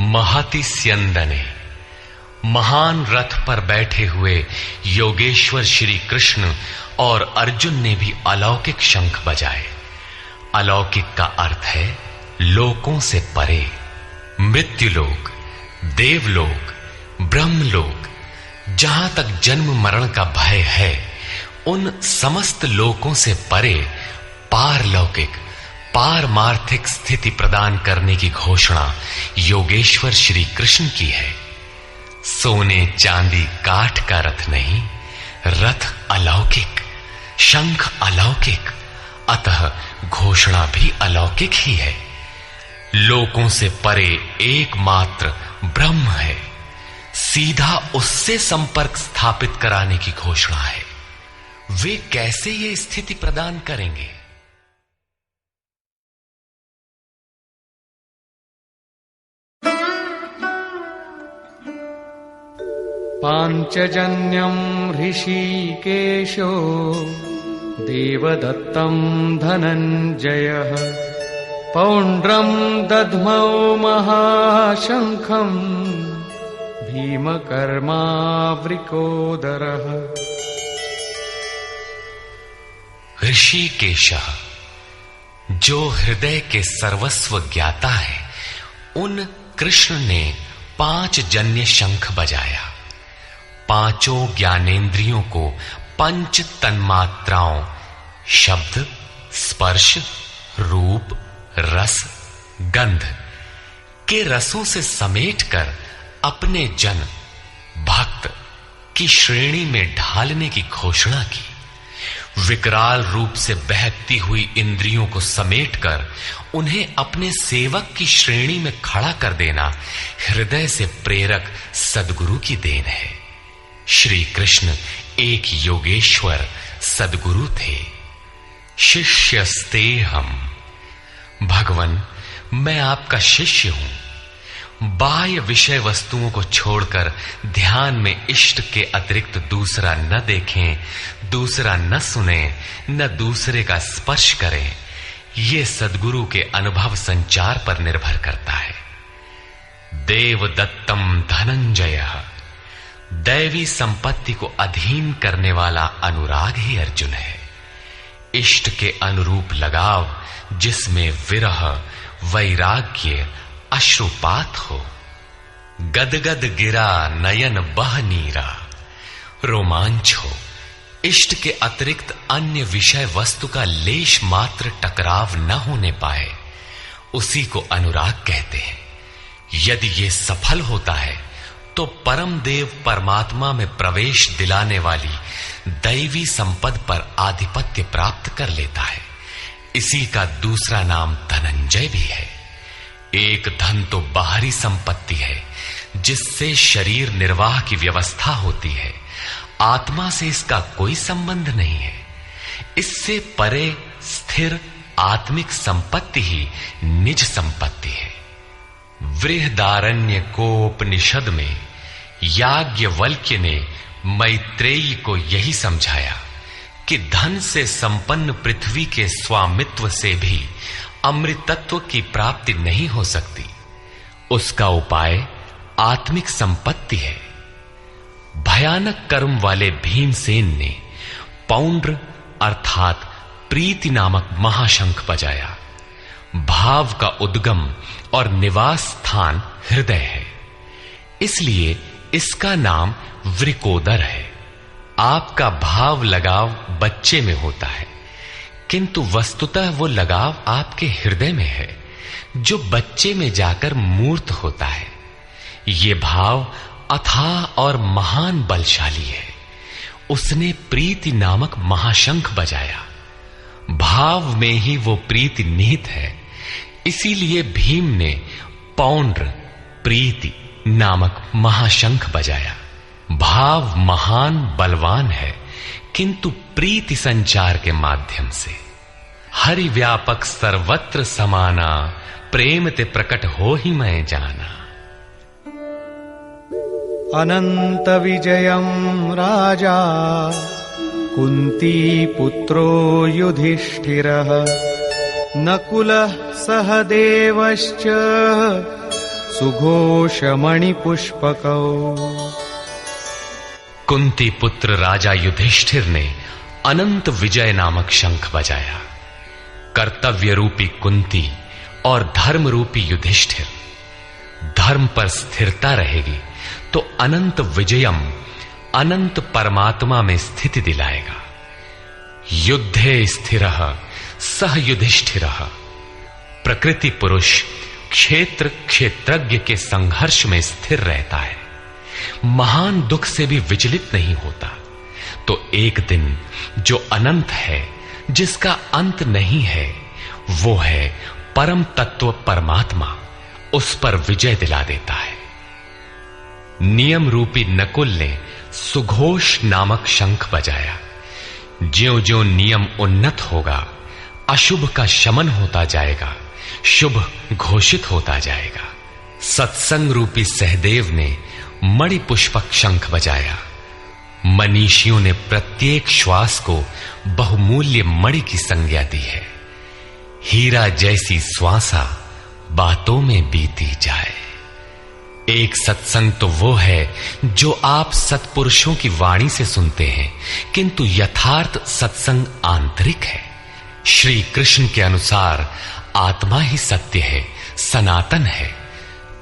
महति स्यन्दने, महान रथ पर बैठे हुए योगेश्वर श्री कृष्ण और अर्जुन ने भी अलौकिक शंख बजाए। अलौकिक का अर्थ है लोकों से परे। मृत्युलोक, देवलोक, ब्रह्मलोक, जहां तक जन्म मरण का भय है, उन समस्त लोकों से परे पारलौकिक पारमार्थिक स्थिति प्रदान करने की घोषणा योगेश्वर श्री कृष्ण की है। सोने चांदी काठ का रथ नहीं, रथ अलौकिक, शंख अलौकिक, अतः घोषणा भी अलौकिक ही है। लोकों से परे एकमात्र ब्रह्म है, सीधा उससे संपर्क स्थापित कराने की घोषणा है। वे कैसे ये स्थिति प्रदान करेंगे? पांचजन्यं ऋषिकेशो देवदत्तं धनञ्जयः पौंड्रं दध्मौ महाशंखं भीमकर्मावृकोदरः। ऋषिकेशः, जो हृदय के सर्वस्व ज्ञाता है, उन कृष्ण ने 5 जन्य शंख बजाया। पांचों ज्ञानेंद्रियों को पंच तन्मात्राओं शब्द, स्पर्श, रूप, रस, गंध के रसों से समेटकर अपने जन भक्त की श्रेणी में ढालने की घोषणा की। विकराल रूप से बहकती हुई इंद्रियों को समेटकर उन्हें अपने सेवक की श्रेणी में खड़ा कर देना हृदय से प्रेरक सद्गुरु की देन है। श्री कृष्ण एक योगेश्वर सद्गुरु थे। शिष्यस्ते हम, भगवन मैं आपका शिष्य हूं। बाह्य विषय वस्तुओं को छोड़कर ध्यान में इष्ट के अतिरिक्त दूसरा न देखें, दूसरा न सुने, न दूसरे का स्पर्श करें। ये सद्गुरु के अनुभव संचार पर निर्भर करता है। देवदत्तम धनंजयः, दैवी संपत्ति को अधीन करने वाला अनुराग ही अर्जुन है। इष्ट के अनुरूप लगाव, जिसमें विरह, वैराग्य, अश्रुपात हो। गदगद गिरा नयन बह नीरा, रोमांच हो। इष्ट के अतिरिक्त अन्य विषय वस्तु का लेश मात्र टकराव न होने पाए, उसी को अनुराग कहते हैं। यदि ये सफल होता है तो परम देव परमात्मा में प्रवेश दिलाने वाली दैवी संपद पर आधिपत्य प्राप्त कर लेता है। इसी का दूसरा नाम धनंजय भी है। एक धन तो बाहरी संपत्ति है, जिससे शरीर निर्वाह की व्यवस्था होती है। आत्मा से इसका कोई संबंध नहीं है। इससे परे स्थिर आत्मिक संपत्ति ही निज संपत्ति है। बृहदारण्य कोपनिषद में याज्ञवल्क्य ने मैत्रेयी को यही समझाया कि धन से संपन्न पृथ्वी के स्वामित्व से भी अमृतत्व की प्राप्ति नहीं हो सकती। उसका उपाय आत्मिक संपत्ति है। भयानक कर्म वाले भीमसेन ने पौंड्र अर्थात प्रीति नामक महाशंख बजाया। भाव का उद्गम और निवास स्थान हृदय है, इसलिए इसका नाम वृकोदर है। आपका भाव लगाव बच्चे में होता है, किंतु वस्तुतः वो लगाव आपके हृदय में है, जो बच्चे में जाकर मूर्त होता है। ये भाव अथाह और महान बलशाली है। उसने प्रीति नामक महाशंख बजाया। भाव में ही वो प्रीति निहित है, इसीलिए भीम ने पौंड्र प्रीति नामक महाशंख बजाया। भाव महान बलवान है, किंतु प्रीति संचार के माध्यम से। हरि व्यापक सर्वत्र समाना, प्रेम ते प्रकट हो ही मैं जाना। अनंत विजयम् राजा कुंती पुत्रो युधिष्ठिरः नकुलः सहदेवश्च सुघोषमणिपुष्पकौ। कुंती पुत्र राजा युधिष्ठिर ने अनंत विजय नामक शंख बजाया। कर्तव्य रूपी कुंती और धर्म रूपी युधिष्ठिर। धर्म पर स्थिरता रहेगी तो अनंत विजयम, अनंत परमात्मा में स्थिति दिलाएगा। युद्धे स्थिरः सह युधिष्ठिरः। प्रकृति पुरुष क्षेत्र क्षेत्रज्ञ के संघर्ष में स्थिर रहता है, महान दुख से भी विचलित नहीं होता। तो एक दिन जो अनंत है, जिसका अंत नहीं है, वो है परम तत्व परमात्मा, उस पर विजय दिला देता है। नियम रूपी नकुल ने सुघोष नामक शंख बजाया। ज्यों ज्यों नियम उन्नत होगा, अशुभ का शमन होता जाएगा, शुभ घोषित होता जाएगा। सत्संग रूपी सहदेव ने मणि पुष्पक शंख बजाया। मनीषियों ने प्रत्येक श्वास को बहुमूल्य मणि की संज्ञा दी है। हीरा जैसी श्वासा बातों में बीती जाए। एक सत्संग तो वो है जो आप सत्पुरुषों की वाणी से सुनते हैं, किंतु यथार्थ सत्संग आंतरिक है। श्री कृष्ण के अनुसार आत्मा ही सत्य है, सनातन है।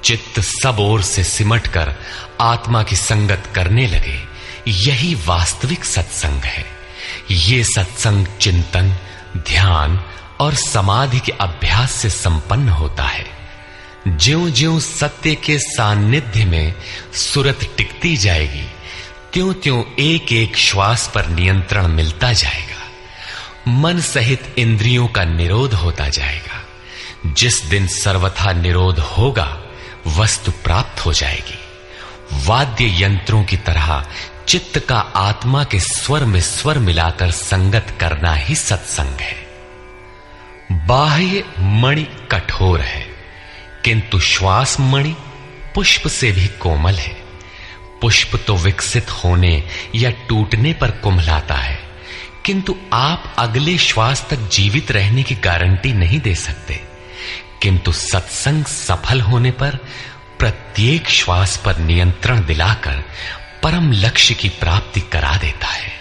चित्त सब ओर से सिमटकर आत्मा की संगत करने लगे, यही वास्तविक सत्संग है। ये सत्संग चिंतन, ध्यान और समाधि के अभ्यास से संपन्न होता है। ज्यों-ज्यों सत्य के सान्निध्य में सुरत टिकती जाएगी, त्यों-त्यों एक एक श्वास पर नियंत्रण मिलता जाएगा। मन सहित इंद्रियों का निरोध होता जाएगा। जिस दिन सर्वथा निरोध होगा, वस्तु प्राप्त हो जाएगी। वाद्य यंत्रों की तरह चित्त का आत्मा के स्वर में स्वर मिलाकर संगत करना ही सत्संग है। बाह्य मणि कठोर है, किंतु श्वास मणि पुष्प से भी कोमल है। पुष्प तो विकसित होने या टूटने पर कुम्हलाता है, किंतु आप अगले श्वास तक जीवित रहने की गारंटी नहीं दे सकते। किंतु सत्संग सफल होने पर प्रत्येक श्वास पर नियंत्रण दिलाकर परम लक्ष्य की प्राप्ति करा देता है।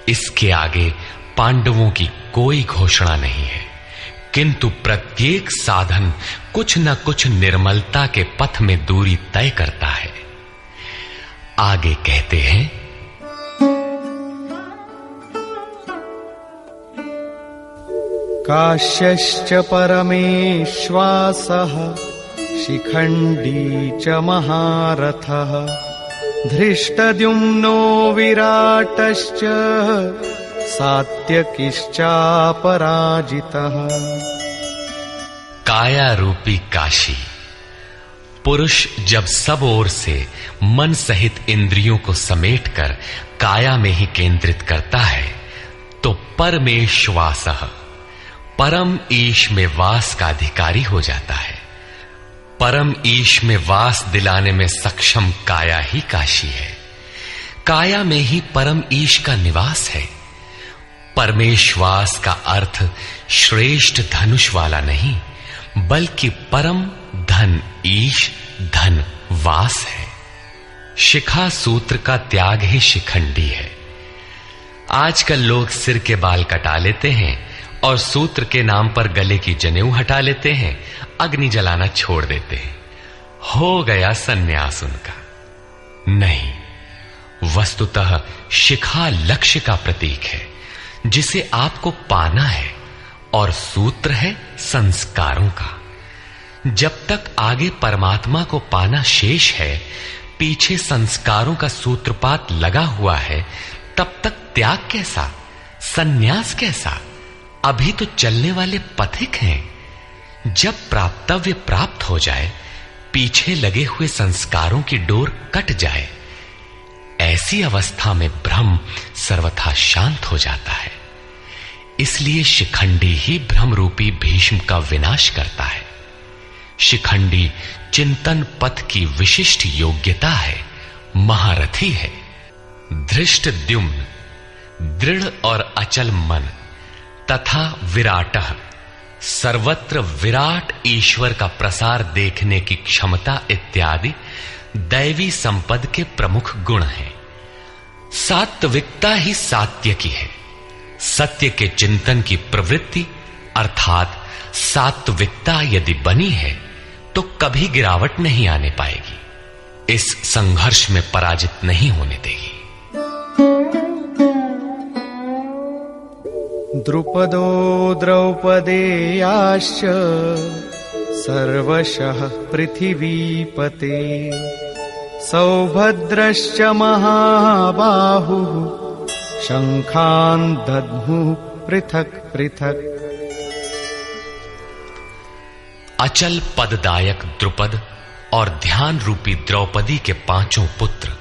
इसके आगे पांडवों की कोई घोषणा नहीं है, किंतु प्रत्येक साधन कुछ न कुछ निर्मलता के पथ में दूरी तय करता है। आगे कहते हैं, काश्यश्च परमेश्वासः शिखण्डी च महारथः धृष्टद्युम्नो विराटश्च सात्यकिश्चापराजितः। काया रूपी काशी। पुरुष जब सब ओर से मन सहित इंद्रियों को समेटकर काया में ही केंद्रित करता है, तो परमेश्वासः परम ईश में वास का अधिकारी हो जाता है। परम ईश में वास दिलाने में सक्षम काया ही काशी है। काया में ही परम ईश का निवास है। परमेश्वास का अर्थ श्रेष्ठ धनुष वाला नहीं, बल्कि परम धन ईश धन वास है। शिखा सूत्र का त्याग ही शिखंडी है। आजकल लोग सिर के बाल कटा लेते हैं और सूत्र के नाम पर गले की जनेऊ हटा लेते हैं, अग्नि जलाना छोड़ देते हैं। हो गया सन्यास उनका। नहीं, वस्तुतः शिखा लक्ष्य का प्रतीक है जिसे आपको पाना है, और सूत्र है संस्कारों का। जब तक आगे परमात्मा को पाना शेष है, पीछे संस्कारों का सूत्रपात लगा हुआ है, तब तक त्याग कैसा, सन्यास कैसा? अभी तो चलने वाले पथिक हैं। जब प्राप्तव्य प्राप्त हो जाए, पीछे लगे हुए संस्कारों की डोर कट जाए, ऐसी अवस्था में ब्रह्म सर्वथा शांत हो जाता है। इसलिए शिखंडी ही ब्रह्म रूपी भीष्म का विनाश करता है। शिखंडी चिंतन पथ की विशिष्ट योग्यता है, महारथी है। धृष्टद्युम्न दृढ़ और अचल मन तथा विराटः सर्वत्र विराट ईश्वर का प्रसार देखने की क्षमता इत्यादि दैवी संपद के प्रमुख गुण हैं। सात्विकता ही सात्य की है। सत्य के चिंतन की प्रवृत्ति अर्थात सात्विकता यदि बनी है तो कभी गिरावट नहीं आने पाएगी, इस संघर्ष में पराजित नहीं होने देगी। द्रुपदो द्रौपदेयाश्च सर्वशः पृथिवीपते सौभद्रश्च महाबाहुः शंखान् दद्मुः पृथक् पृथक्। अचल पददायक द्रुपद और ध्यान रूपी द्रौपदी के पांचों पुत्र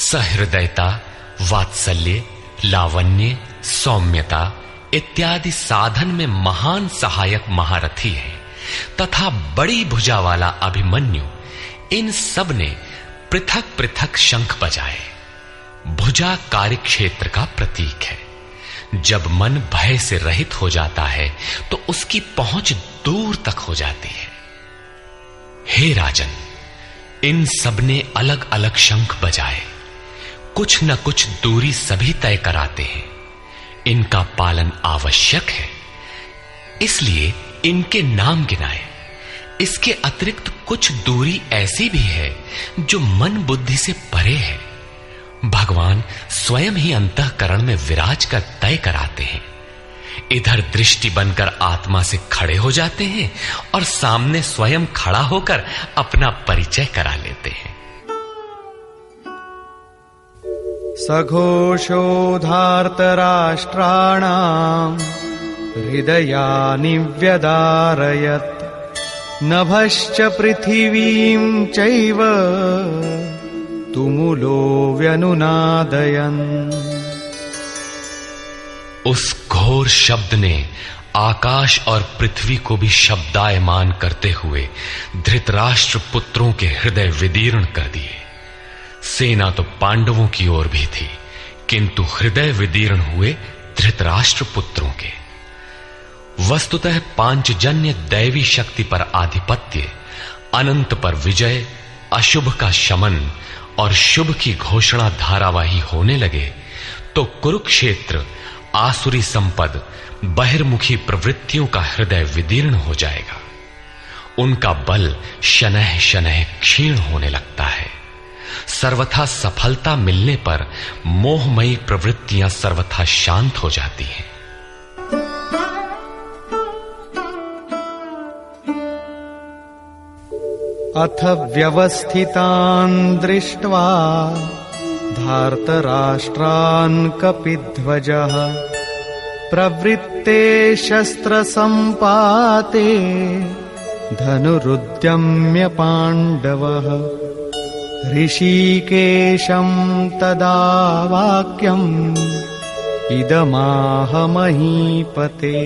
सहृदयता, वात्सल्य, लावण्य, सौम्यता इत्यादि साधन में महान सहायक महारथी हैं तथा बड़ी भुजा वाला अभिमन्यु, इन सब ने पृथक पृथक शंख बजाए। भुजा कार्यक्षेत्र का प्रतीक है। जब मन भय से रहित हो जाता है तो उसकी पहुंच दूर तक हो जाती है। हे राजन, इन सब ने अलग अलग शंख बजाए, कुछ न कुछ दूरी सभी तय कराते हैं। इनका पालन आवश्यक है, इसलिए इनके नाम गिनाए। इसके अतिरिक्त कुछ दूरी ऐसी भी है जो मन बुद्धि से परे है। भगवान स्वयं ही अंतःकरण में विराज कर तय कराते हैं। इधर दृष्टि बनकर आत्मा से खड़े हो जाते हैं और सामने स्वयं खड़ा होकर अपना परिचय करा लेते हैं। सघोषोधार्तराष्ट्राणाम् हृदयानि व्यदारयत् नभश्च पृथिवीं चैव तुमुलो व्यनुनादयन्। उस घोर शब्द ने आकाश और पृथ्वी को भी शब्दायमान करते हुए धृतराष्ट्र पुत्रों के हृदय विदीर्ण कर दिए। सेना तो पांडवों की ओर भी थी, किंतु हृदय विदीर्ण हुए धृतराष्ट्र पुत्रों के। वस्तुतः पांचजन्य दैवी शक्ति पर आधिपत्य, अनंत पर विजय, अशुभ का शमन और शुभ की घोषणा धारावाही होने लगे तो कुरुक्षेत्र आसुरी संपद, बहिर्मुखी प्रवृत्तियों का हृदय विदीर्ण हो जाएगा। उनका बल शनैः शनैः क्षीण होने लगता है। सर्वथा सफलता मिलने पर मोहमयी प्रवृत्तियां सर्वथा शांत हो जाती हैं। अथ व्यवस्थितान् दृष्ट्वा धार्तराष्ट्रान् कपिध्वजः प्रवृत्ते शस्त्रसम्पाते धनुरुद्यम्य पाण्डवः ऋषिकेशं तदा वाक्यम् इदमाह महीपते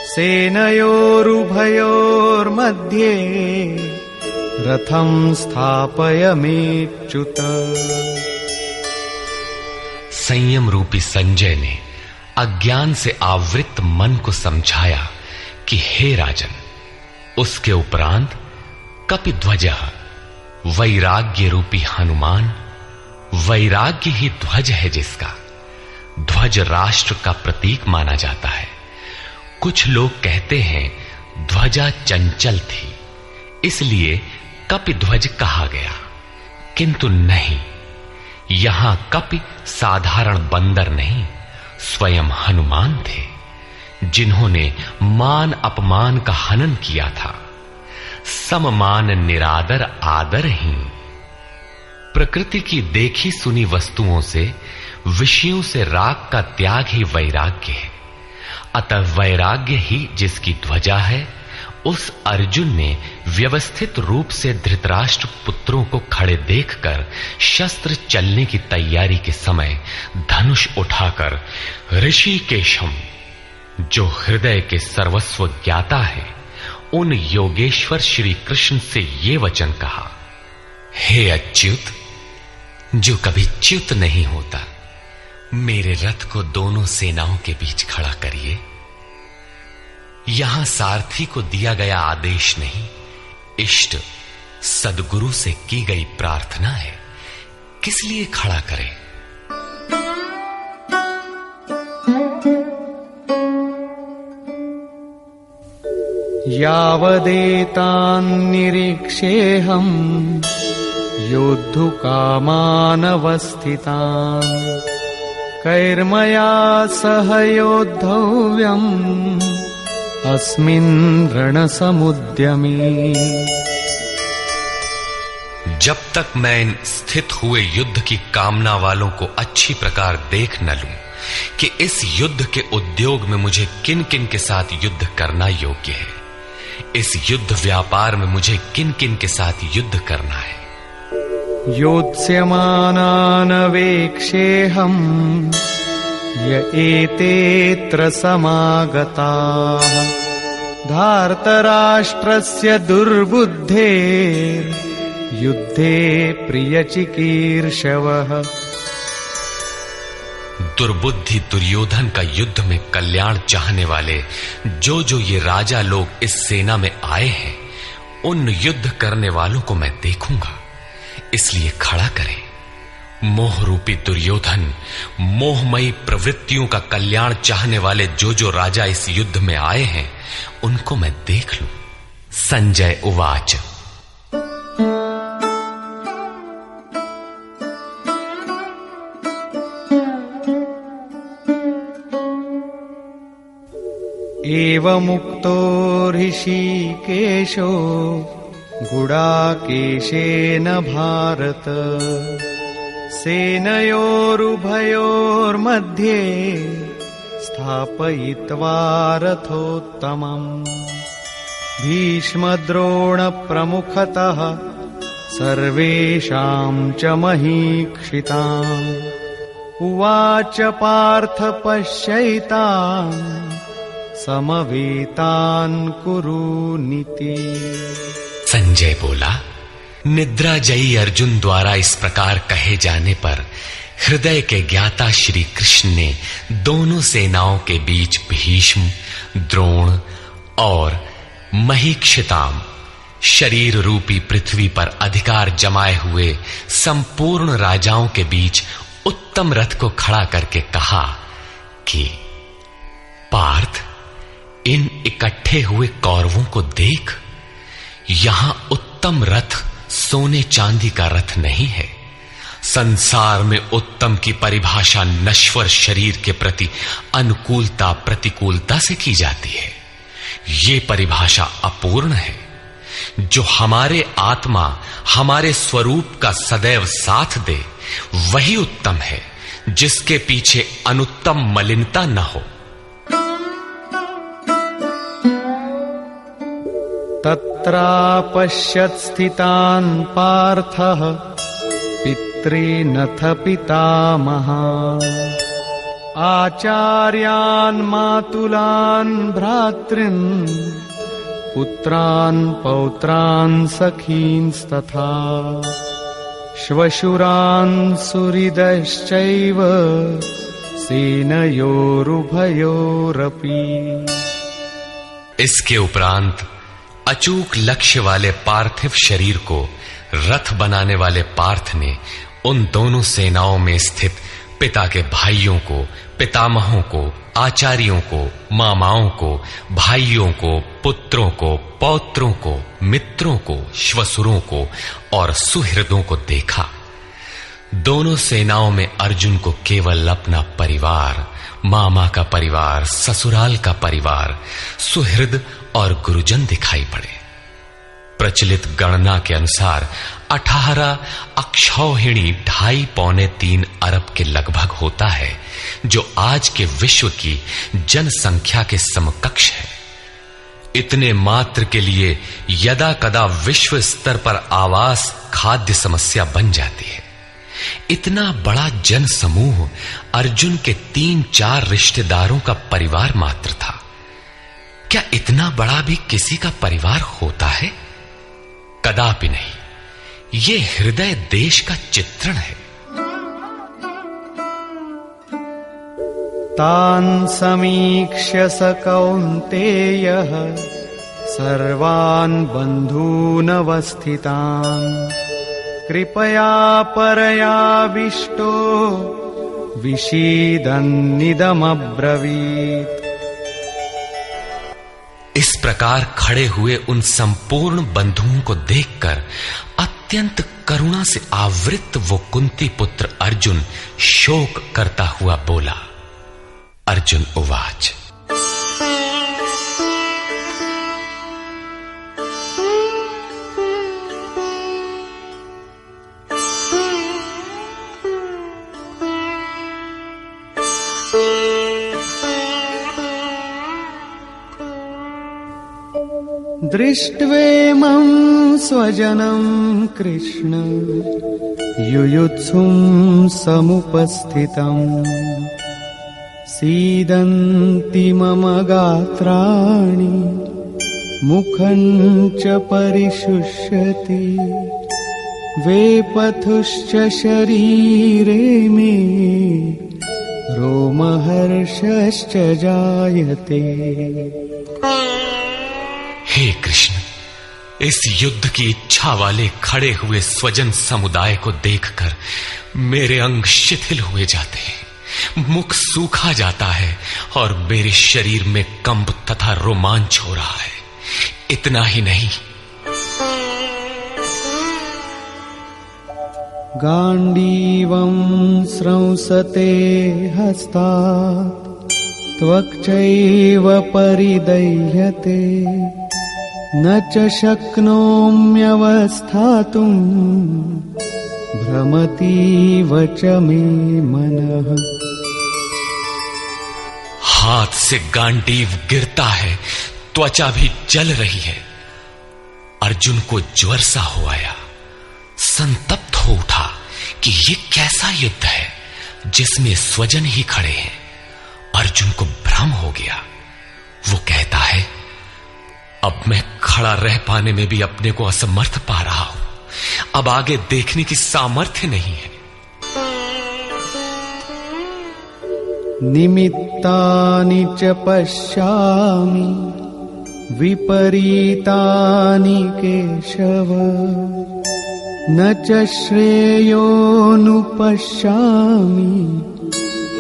सेनयोरुभयोर्मध्ये रथं स्थापयमेच्युत। संयम रूपी संजय ने अज्ञान से आवृत मन को समझाया कि हे राजन, उसके उपरांत कपिध्वजः वैराग्य रूपी हनुमान, वैराग्य ही ध्वज है जिसका, ध्वज राष्ट्र का प्रतीक माना जाता है। कुछ लोग कहते हैं ध्वजा चंचल थी, इसलिए कपि ध्वज कहा गया, किंतु नहीं, यहां कपि साधारण बंदर नहीं, स्वयं हनुमान थे, जिन्होंने मान अपमान का हनन किया था। सममान निरादर आदरहीन। प्रकृति की देखी सुनी वस्तुओं से, विषयों से राग का त्याग ही वैराग्य है। अतः वैराग्य ही जिसकी ध्वजा है, उस अर्जुन ने व्यवस्थित रूप से धृतराष्ट्र पुत्रों को खड़े देखकर शस्त्र चलने की तैयारी के समय धनुष उठाकर ऋषिकेशम, जो हृदय के सर्वस्व ज्ञाता है, उन योगेश्वर श्री कृष्ण से ये वचन कहा, हे अच्युत, जो कभी च्युत नहीं होता, मेरे रथ को दोनों सेनाओं के बीच खड़ा करिए। यहां सारथी को दिया गया आदेश नहीं, इष्ट सदगुरु से की गई प्रार्थना है, किस लिए खड़ा करें? यावदेतान् निरीक्षेऽहम् योद्धुकामानवस्थितान् कैर्मया सह योद्धव्यम् अस्मिन् रणसमुद्यमे। जब तक मैं इन स्थित हुए युद्ध की कामना वालों को अच्छी प्रकार देख न लूं कि इस युद्ध के उद्योग में मुझे किन किन के साथ युद्ध करना योग्य है, इस युद्ध व्यापार में मुझे किन किन के साथ युद्ध करना है। योत्स्यमानान् वेक्षेऽहम् य एतेऽत्र समागताः धार्तराष्ट्रस्य दुर्बुद्धेर्युद्धे प्रियचिकीर्षवः। दुर्बुद्धि दुर्योधन का युद्ध में कल्याण चाहने वाले जो ये राजा लोग इस सेना में आए हैं, उन युद्ध करने वालों को मैं देखूंगा, इसलिए खड़ा करें। मोह रूपी दुर्योधन, मोहमयी प्रवृत्तियों का कल्याण चाहने वाले जो राजा इस युद्ध में आए हैं, उनको मैं देख लूं। संजय उवाच। एवमुक्तो ऋषिकेशो गुडाकेशेन भारत सेनयोरुभयोर्मध्ये स्थापयित्वा रथोत्तमम् भीष्मद्रोणप्रमुखतः सर्वेषां च महीक्षिताम् उवाच पार्थ पश्यैतान् समवेतान् कुरुनीति। संजय बोला, निद्राजयी अर्जुन द्वारा इस प्रकार कहे जाने पर हृदय के ज्ञाता श्री कृष्ण ने दोनों सेनाओं के बीच भीष्म, द्रोण और महीक्षिताम, शरीर रूपी पृथ्वी पर अधिकार जमाए हुए संपूर्ण राजाओं के बीच उत्तम रथ को खड़ा करके कहा कि पार्थ, इन इकट्ठे हुए कौरवों को देख, यहां उत्तम रथ सोने चांदी का रथ नहीं है। संसार में उत्तम की परिभाषा नश्वर शरीर के प्रति अनुकूलता प्रतिकूलता से की जाती है। ये परिभाषा अपूर्ण है। जो हमारे आत्मा, हमारे स्वरूप का सदैव साथ दे, वही उत्तम है, जिसके पीछे अनुत्तम मलिनता न हो। तत्रापश्यत् स्थितान् पार्थः पितॄनथ पितामहान् आचार्यान् मातुलान् भ्रातॄन् पुत्रान् पौत्रान् सखींस्तथा श्वशुरान् सुहृदश्चैव सेनयोरुभयोरपि। इसके उपरांत अचूक लक्ष्य वाले पार्थिव शरीर को रथ बनाने वाले पार्थ ने उन दोनों सेनाओं में स्थित पिता के भाइयों को, पितामहों को, आचार्यों को, मामाओं को, भाइयों को, पुत्रों को, पौत्रों को, मित्रों को, श्वसुरों को और सुहृदों को देखा। दोनों सेनाओं में अर्जुन को केवल अपना परिवार, मामा का परिवार, ससुराल का परिवार, सुहृद और गुरुजन दिखाई पड़े। प्रचलित गणना के अनुसार 18 अक्षौहिणी 2.5-3 अरब के लगभग होता है, जो आज के विश्व की जनसंख्या के समकक्ष है। इतने मात्र के लिए यदा कदा विश्व स्तर पर आवास, खाद्य समस्या बन जाती है। इतना बड़ा जन समूह अर्जुन के 3-4 रिश्तेदारों का परिवार मात्र था। क्या इतना बड़ा भी किसी का परिवार होता है? कदापि नहीं। ये हृदय देश का चित्रण है। तान् समीक्ष्य स कौन्तेयः सर्वान् बन्धूनवस्थितान् कृपया परयाविष्टो विषीदन्निदमब्रवीत्। इस प्रकार खड़े हुए उन संपूर्ण बंधुओं को देखकर अत्यंत करुणा से आवृत वो कुंती पुत्र अर्जुन शोक करता हुआ बोला। अर्जुन उवाच। दृष्ट्वेमं स्वजनं कृष्ण युयुत्सुं समुपस्थितम् सीदन्ति मम गात्राणि मुखं च परिशुष्यति वेपथुश्च शरीरे मे रोमहर्षश्च जायते। हे कृष्ण, इस युद्ध की इच्छा वाले खड़े हुए स्वजन समुदाय को देखकर मेरे अंग शिथिल हुए जाते हैं, मुख सूखा जाता है और मेरे शरीर में कंप तथा रोमांच हो रहा है। इतना ही नहीं, गांडीवं स्रंसते हस्तात् त्वक्चैव परिदह्यते न च शक्नोम्यवस्थातुं भ्रमतीव च मे मनः। हाथ से गांडीव गिरता है, त्वचा भी जल रही है। अर्जुन को ज्वर सा हो आया, संतप्त हो उठा कि ये कैसा युद्ध है जिसमें स्वजन ही खड़े हैं। अर्जुन को भ्रम हो गया। वो कहता है, अब मैं खड़ा रह पाने में भी अपने को असमर्थ पा रहा हूं। अब आगे देखने की सामर्थ्य नहीं है। निमित्तानि च पश्यामि विपरीतानि केशव न च श्रेयोनुपश्यामि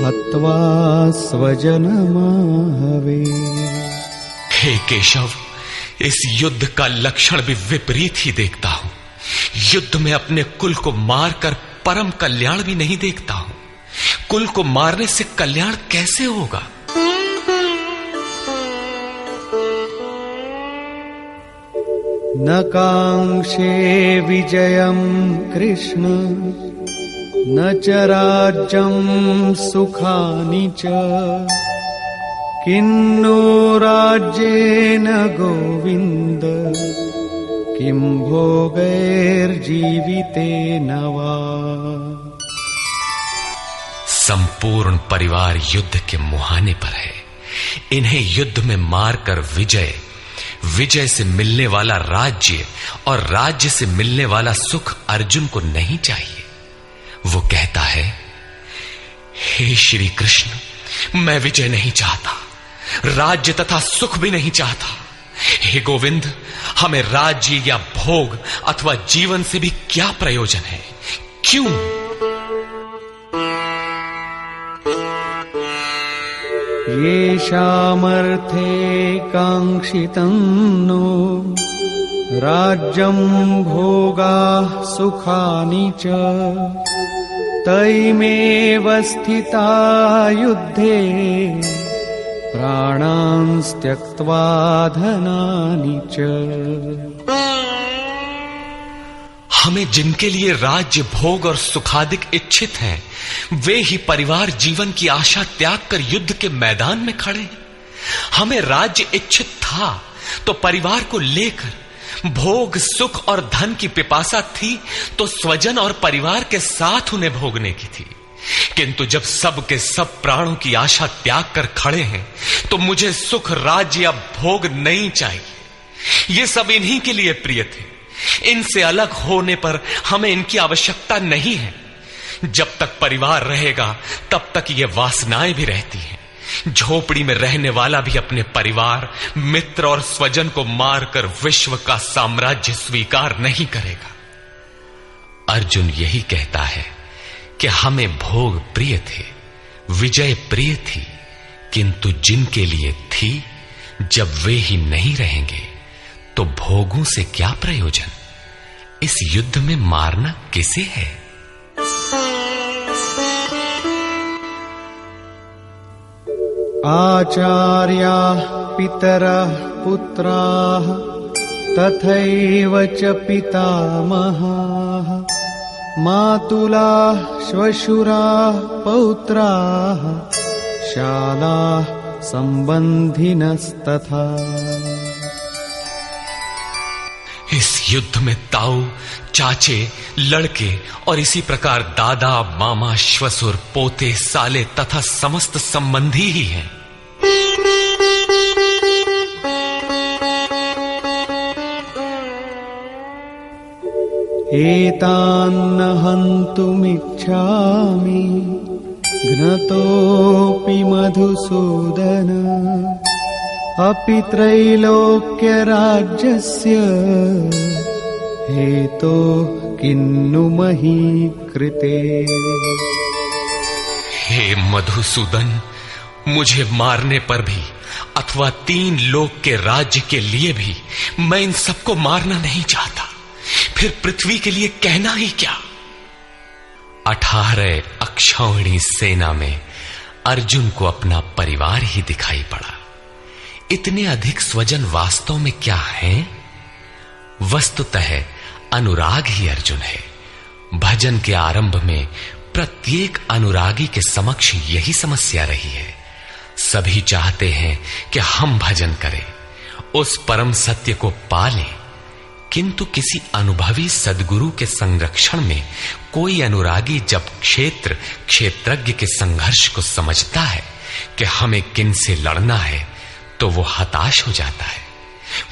हत्वा स्वजनमाहवे। हे केशव, इस युद्ध का लक्षण भी विपरीत ही देखता हूं। युद्ध में अपने कुल को मारकर परम कल्याण भी नहीं देखता हूं। कुल को मारने से कल्याण कैसे होगा? न कांक्षे विजयं कृष्ण न च राज्यं सुखानि च किन्नो राज्येन गोविन्द किं भोगैर्जीवितेन वा। संपूर्ण परिवार युद्ध के मुहाने पर है। इन्हें युद्ध में मारकर विजय से मिलने वाला राज्य और राज्य से मिलने वाला सुख अर्जुन को नहीं चाहिए। वो कहता है, हे श्री कृष्ण, मैं विजय नहीं चाहता, राज्य तथा सुख भी नहीं चाहता। हे गोविंद, हमें राज्य या भोग अथवा जीवन से भी क्या प्रयोजन है? क्यों? येषामर्थे काङ्क्षितं नो राज्यं भोगाः सुखानि च तैमेव स्थिता युद्धे प्राणांस् त्यक्त्वा धनानि च। हमें जिनके लिए राज्य भोग और सुखादिक इच्छित हैं, वे ही परिवार जीवन की आशा त्याग कर युद्ध के मैदान में खड़े हैं। हमें राज्य इच्छित था तो परिवार को लेकर, भोग सुख और धन की पिपासा थी तो स्वजन और परिवार के साथ उन्हें भोगने की थी। किंतु जब सब के सब प्राणों की आशा त्याग कर खड़े हैं तो मुझे सुख राज्य या भोग नहीं चाहिए। ये सब इन्हीं के लिए प्रिय थे। इनसे अलग होने पर हमें इनकी आवश्यकता नहीं है। जब तक परिवार रहेगा तब तक ये वासनाएं भी रहती हैं। झोपड़ी में रहने वाला भी अपने परिवार, मित्र और स्वजन को मारकर विश्व का साम्राज्य स्वीकार नहीं करेगा। अर्जुन यही कहता है कि हमें भोग प्रिय थे, विजय प्रिय थी, किंतु जिनके लिए थी, जब वे ही नहीं रहेंगे तो भोगों से क्या प्रयोजन। इस युद्ध में मारना किसे है। आचार्याः पितरः पुत्राः तथैव च पितामहाः मातुलाः श्वशुराः पौत्राः शालाः संबंधिनस्तथा। इस युद्ध में ताऊ, चाचे, लड़के और इसी प्रकार दादा, मामा, श्वसुर, पोते, साले तथा समस्त संबंधी ही हैं। एतान्न हन्तुमिच्छामि घ्नतोऽपि मधुसूदन अपि त्रैलोक्यराज्यस्य हेतो किन्नु मही कृते। हे मधुसूदन, मुझे मारने पर भी अथवा 3 लोक के राज्य के लिए भी मैं इन सबको मारना नहीं चाहता। फिर पृथ्वी के लिए कहना ही क्या। 18 अक्षौहिणी सेना में अर्जुन को अपना परिवार ही दिखाई पड़ा। इतने अधिक स्वजन वास्तव में क्या हैं? वस्तुतः अनुराग ही अर्जुन है। भजन के आरंभ में प्रत्येक अनुरागी के समक्ष यही समस्या रही है। सभी चाहते हैं कि हम भजन करें, उस परम सत्य को पालें, किंतु किसी अनुभवी सद्गुरु के संरक्षण में कोई अनुरागी जब क्षेत्रज्ञ के संघर्ष को समझता है कि हमें किन से लड़ना है, तो वो हताश हो जाता है।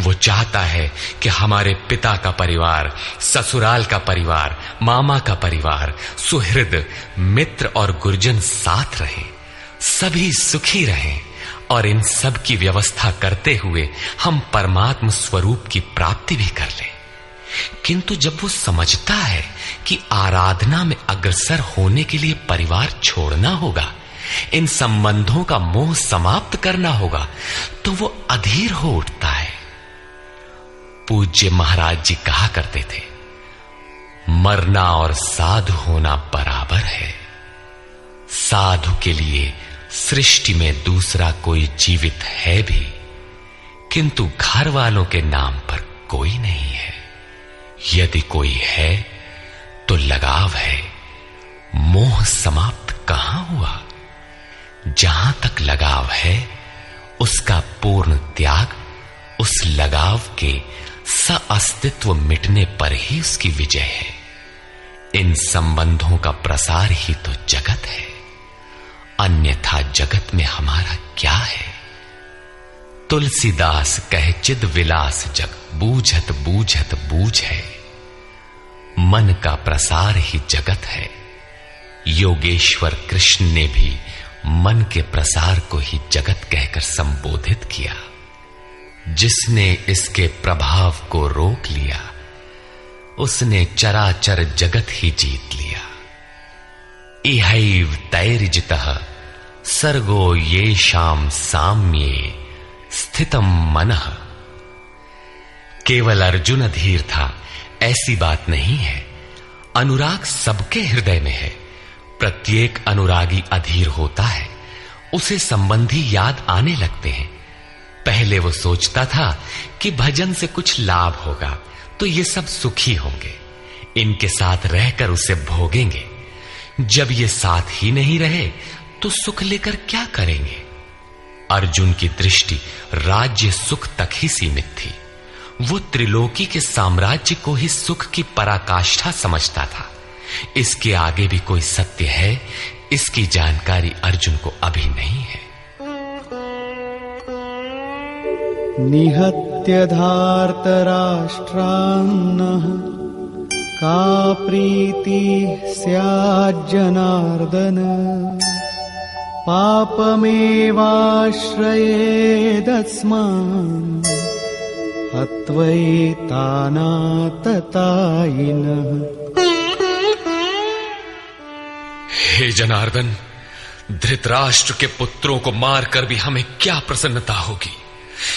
वो चाहता है कि हमारे पिता का परिवार, ससुराल का परिवार, मामा का परिवार, सुहृद, मित्र और गुरुजन साथ रहें, सभी सुखी रहें और इन सब की व्यवस्था करते हुए हम परमात्म स्वरूप की प्राप्ति भी कर लें। किंतु जब वो समझता है कि आराधना में अग्रसर होने के लिए परिवार छोड़ना होगा, इन संबंधों का मोह समाप्त करना होगा, तो वो अधीर हो उठता है। पूज्य महाराज जी कहा करते थे, मरना और साधु होना बराबर है। साधु के लिए सृष्टि में दूसरा कोई जीवित है भी, किंतु घर वालों के नाम पर कोई नहीं है। यदि कोई है तो लगाव है, मोह समाप्त कहां हुआ। जहां तक लगाव है उसका पूर्ण त्याग, उस लगाव के अस्तित्व मिटने पर ही उसकी विजय है। इन संबंधों का प्रसार ही तो जगत है, अन्यथा जगत में हमारा क्या है। तुलसीदास कहे चिद विलास जग, बूझत बूझत बूझ है। मन का प्रसार ही जगत है। योगेश्वर कृष्ण ने भी मन के प्रसार को ही जगत कहकर संबोधित किया। जिसने इसके प्रभाव को रोक लिया, उसने चराचर जगत ही जीत लिया। इहैव तैर्जितः सर्गो येषां साम्ये स्थितम मनः। केवल अर्जुन अधीर था ऐसी बात नहीं है। अनुराग सबके हृदय में है। प्रत्येक अनुरागी अधीर होता है, उसे संबंधी याद आने लगते हैं। पहले वो सोचता था कि भजन से कुछ लाभ होगा तो ये सब सुखी होंगे, इनके साथ रहकर उसे भोगेंगे। जब ये साथ ही नहीं रहे तो सुख लेकर क्या करेंगे। अर्जुन की दृष्टि राज्य सुख तक ही सीमित थी। वो त्रिलोकी के साम्राज्य को ही सुख की पराकाष्ठा समझता था। इसके आगे भी कोई सत्य है, इसकी जानकारी अर्जुन को अभी नहीं है। निहत्य धार्तराष्ट्रान्नः का प्रीति स्याज्जनार्दन पापमेवाश्रयेदस्मान् हत्वैतानाततायिनः। हे जनार्दन, धृतराष्ट्र के पुत्रों को मारकर भी हमें क्या प्रसन्नता होगी।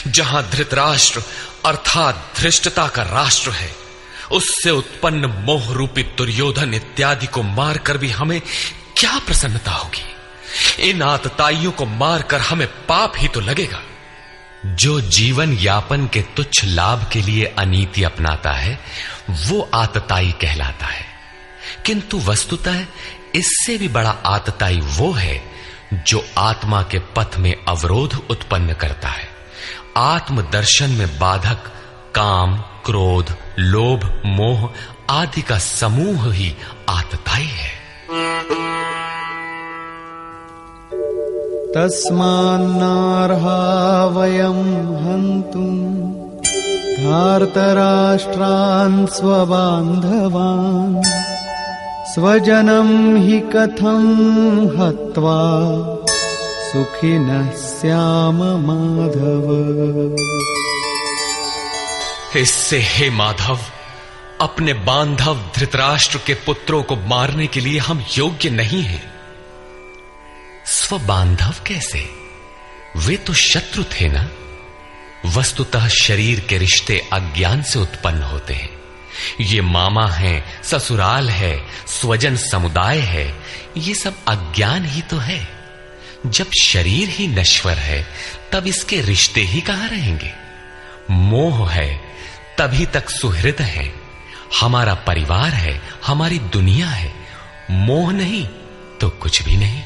जहां धृतराष्ट्र अर्थात धृष्टता का राष्ट्र है, उससे उत्पन्न मोह रूपी दुर्योधन इत्यादि को मारकर भी हमें क्या प्रसन्नता होगी। इन आतताइयों को मारकर हमें पाप ही तो लगेगा। जो जीवन यापन के तुच्छ लाभ के लिए अनीति अपनाता है वो आतताई कहलाता है, किंतु वस्तुतः इससे भी बड़ा आतताई वो है जो आत्मा के पथ में अवरोध उत्पन्न करता है। आत्मदर्शन में बाधक काम, क्रोध, लोभ, मोह आदि का समूह ही आतताई है। तस्मान्नार्हा वयं हन्तुं धार्तराष्ट्रान् स्वबान्धवान् स्वजनं हि कथं हत्वा सुखिनः स्याम माधव। इससे हे माधव, अपने बांधव धृतराष्ट्र के पुत्रों को मारने के लिए हम योग्य नहीं हैं। स्वबांधव कैसे? वे तो शत्रु थे ना। वस्तुतः शरीर के रिश्ते अज्ञान से उत्पन्न होते हैं। ये मामा है, ससुराल है, स्वजन समुदाय है, ये सब अज्ञान ही तो है। जब शरीर ही नश्वर है तब इसके रिश्ते ही कहां रहेंगे। मोह है तभी तक सुहृद है, हमारा परिवार है, हमारी दुनिया है। मोह नहीं तो कुछ भी नहीं।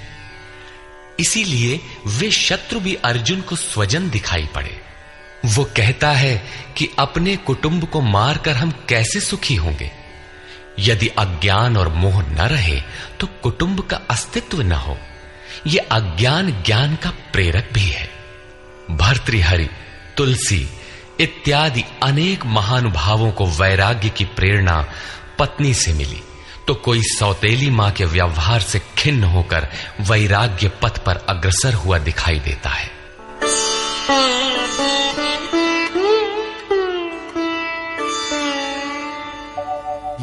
इसीलिए वे शत्रु भी अर्जुन को स्वजन दिखाई पड़े। वो कहता है कि अपने कुटुंब को मारकर हम कैसे सुखी होंगे। यदि अज्ञान और मोह न रहे तो कुटुंब का अस्तित्व न हो। ये अज्ञान ज्ञान का प्रेरक भी है। भर्तृहरि, तुलसी इत्यादि अनेक महानुभावों को वैराग्य की प्रेरणा पत्नी से मिली, तो कोई सौतेली मां के व्यवहार से खिन्न होकर वैराग्य पथ पर अग्रसर हुआ दिखाई देता है।